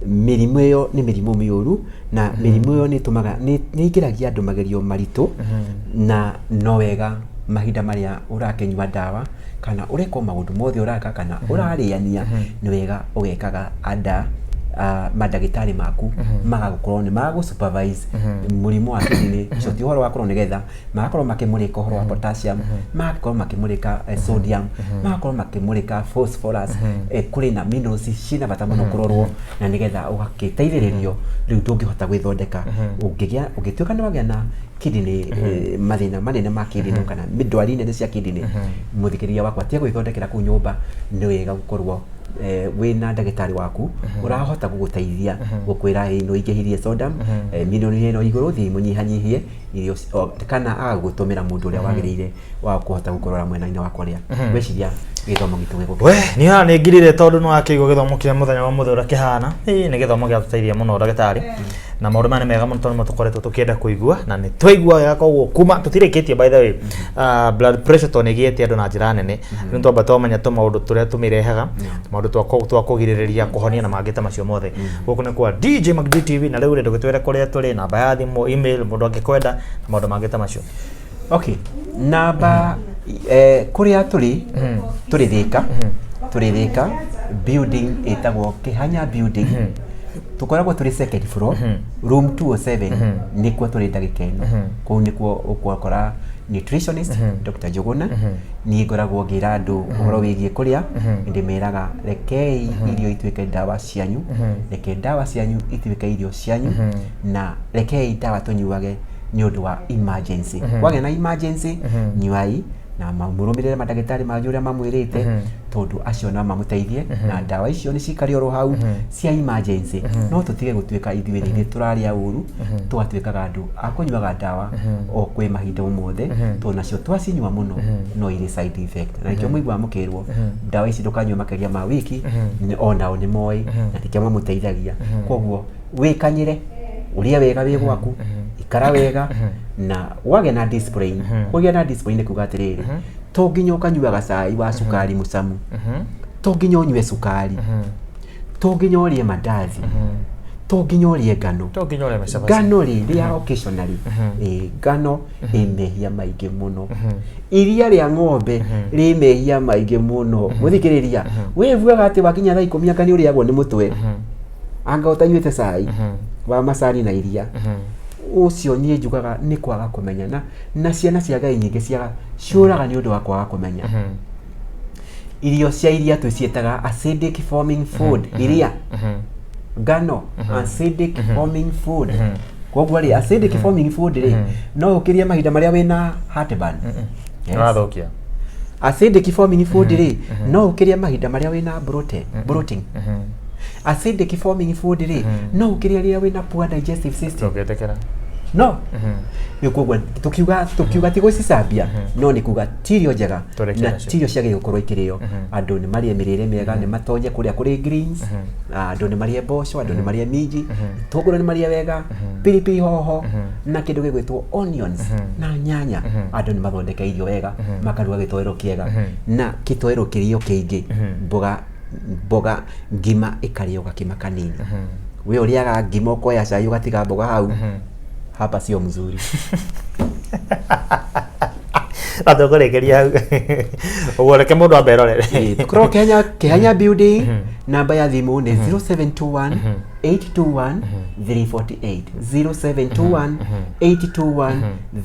mirimo yo ni mirimo miuru na mirimo yo ni tumaga ni ingiragia andu magerio maritu na no wega mahinda maria urakenywa dawa kana ureko maundu mothe uraka kana urariania ni wega ugekaga ada madagitari maku magagukorwo ni magagu supervise murimo wa kidney so ti horo wakorwo nigetha magakorwo makimurika horo wa potassium magakorwo makimurika sodium magakorwo makimurika phosphorus kuri na minerals cina bata muno kurorwo na nigetha ugakiteithiririo riu ndungihota gwithondeka ungituika ni wagĩa na kidney mathina manene ma kidney kana ndwari nene cia kidney muthikiriria wakwa tie gwithondekera ku nyumba ni wega gukorwo wina ndagitari waku urahota guguteithia gukwira ino ingihirie sodium mineral ino iguru thi munyihanyihie irio kana agagutumira mundu uria wagirire wa kuhota gukorora mwena-ini wakwa ria gwiciria githomo gitu giko we ni ha ni ngirire tondu no akigwo githomo kia muthenya wa muthura kihana ni githomo gia tuteithia muno ndagitari na maundu mane mega muno tondu tukoretwo tukienda kuigua na ni twaigua ya koguo kuma tutirikitie by the way blood pressure to negiete andu na njira nene ni twamba twamenya to maundu turia tumirehaga maundu twa kugiririria kuhonia na mangita macio mothe guku ni kwa DJ Magdi TV na riu ri ndugitwira kuria turi namba ya thimu email mundu angikwenda na maundu mangita macio okay namba kuria turi Thika building etagwo Kihanya building tukoragwo turi second floor room 207 nikuo turi ndagikeno kuu nikuo ukora nutritionist Dr. Joguna ni ngoragwo ngira andu uhoro wigie kuria ndimeraga rekei irio ituike dawa cianyu reke dawa cianyu ituike irio cianyu na rekei dawa tunyuage ni undu wa emergency wage na emergency nyuai na mamurumirire madagitari majuria mamwirite tondu acio na mamuteithie na dawa icio ni cikari oro hau cia emergency no tutige gutuika ithuĩ ni turaria uru twatuikaga andu akunyuaga dawa o kwi mahinda mothe to nacio twacinyua muno no iri side effect na ikyo muigwa mukirwo dawa ici ndukanyua makeria ma wiki onao ni moi na tikio mamuteithagia koguo wikanyire uria wega wi gwaku ikara wega na wage na discipline kugia na discipline kuga atiriri to nginya ukanyuaga cai wa sukari mucamu to nginya unyue sukari to nginya urie mandazi to nginya urie ngano to nginya urie macabaci ngano ria occasionally ngano imehia maingi muno iria ria ng'ombe rimehia maingi muno muthikiriria wivuaga ati wakinya thaa 10 ngani uriagwo ni mutwe anga utanyuite cai wa macani na iria ucio nie njugaga ni kwaga kumenya na ciana cia Ngai nyingi cia ciuraga ni undu wa kwaga kumenya irio cia iria tucietaga acidic forming food iria ngano acidic forming food koguo ri acidic forming food ri no ukiria mahinda maria wina heartburn rathokia acidic forming food ri no ukiria mahinda maria wina bloating acidic forming food ri no ukiria ria wina poor digestive system no nikuwa tukiuga tigo cicambia no nikuga tirio njega na tirio ciage gukorwo ikirio andu ni marie mirire mega ni matonye kuria kuri greens andu ni marie mboco andu ni marie minji tuguru ni marie wega pilipili hoho na kindu gigwitwo onions na nyanya andu ni mathondeke irio wega makaruga gitoero kiega na kitoero kirio kiingi mboga ngima ikario gakima kanini we uriaga ngima ukoya cai ugatiga mboga hau hapa sio mzuri Atũkũrĩkĩria ũguo reke mũndũ ambe erorere. Tukorwo Kenya building namba ya thimũ nĩ 0721 821 348 0721 821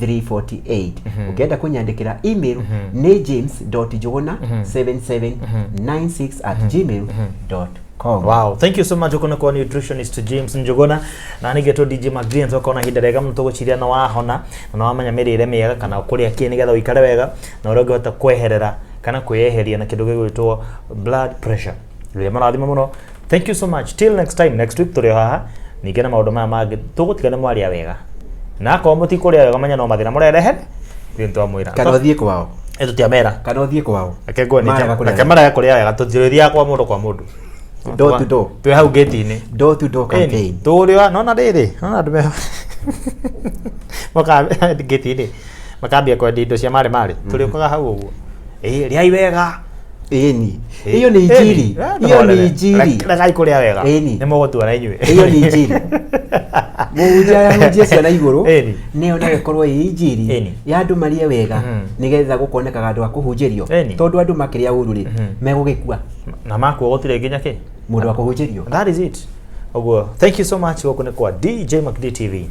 348. Ũngĩenda kũnyandĩkĩra email nĩ james.njuguna7796@gmail.com. Wow, thank you so much ukona kwa nutritionist James Njuguna na nigeto DJ Magdalene tokona hinda rega mtu guciria na wahona na wamenya mirire miega kana kuria kini getha uikare wega na urongehota kweherera kana kweyeheria na kindu gigwitwo blood pressure. Rile marathima muno. Thank you so much. Till next time, next week turi haha ningena maundu maya mangi tugutigana mwaria wega na ko muti kuria wega manya no mathina murerehe bintu amwira kana uthie kwao tutia kana uthie kwao akengwa ni kamera ya kuria wega tutithia kwa mundu door to door tu hau gate-ini door to door campaign turia nona riri nona ndume maka gate-ini makambia kwa indo cia mari turi ukaga hau uguo riai wega eni iyo ni injiri regai kuria wega ni mugutua inyue iyo ni injiri mujia cia na iguru neo na gekorwo injiri ya andu marie wega nigetha gukonekaga andu akuhunjirio tondu andu makiria uru ri megugikua na makwo gutire nginya ki mundu akuhunjirio. That is it. Oguo, thank you so much gukune kwa DJ Magdi TV.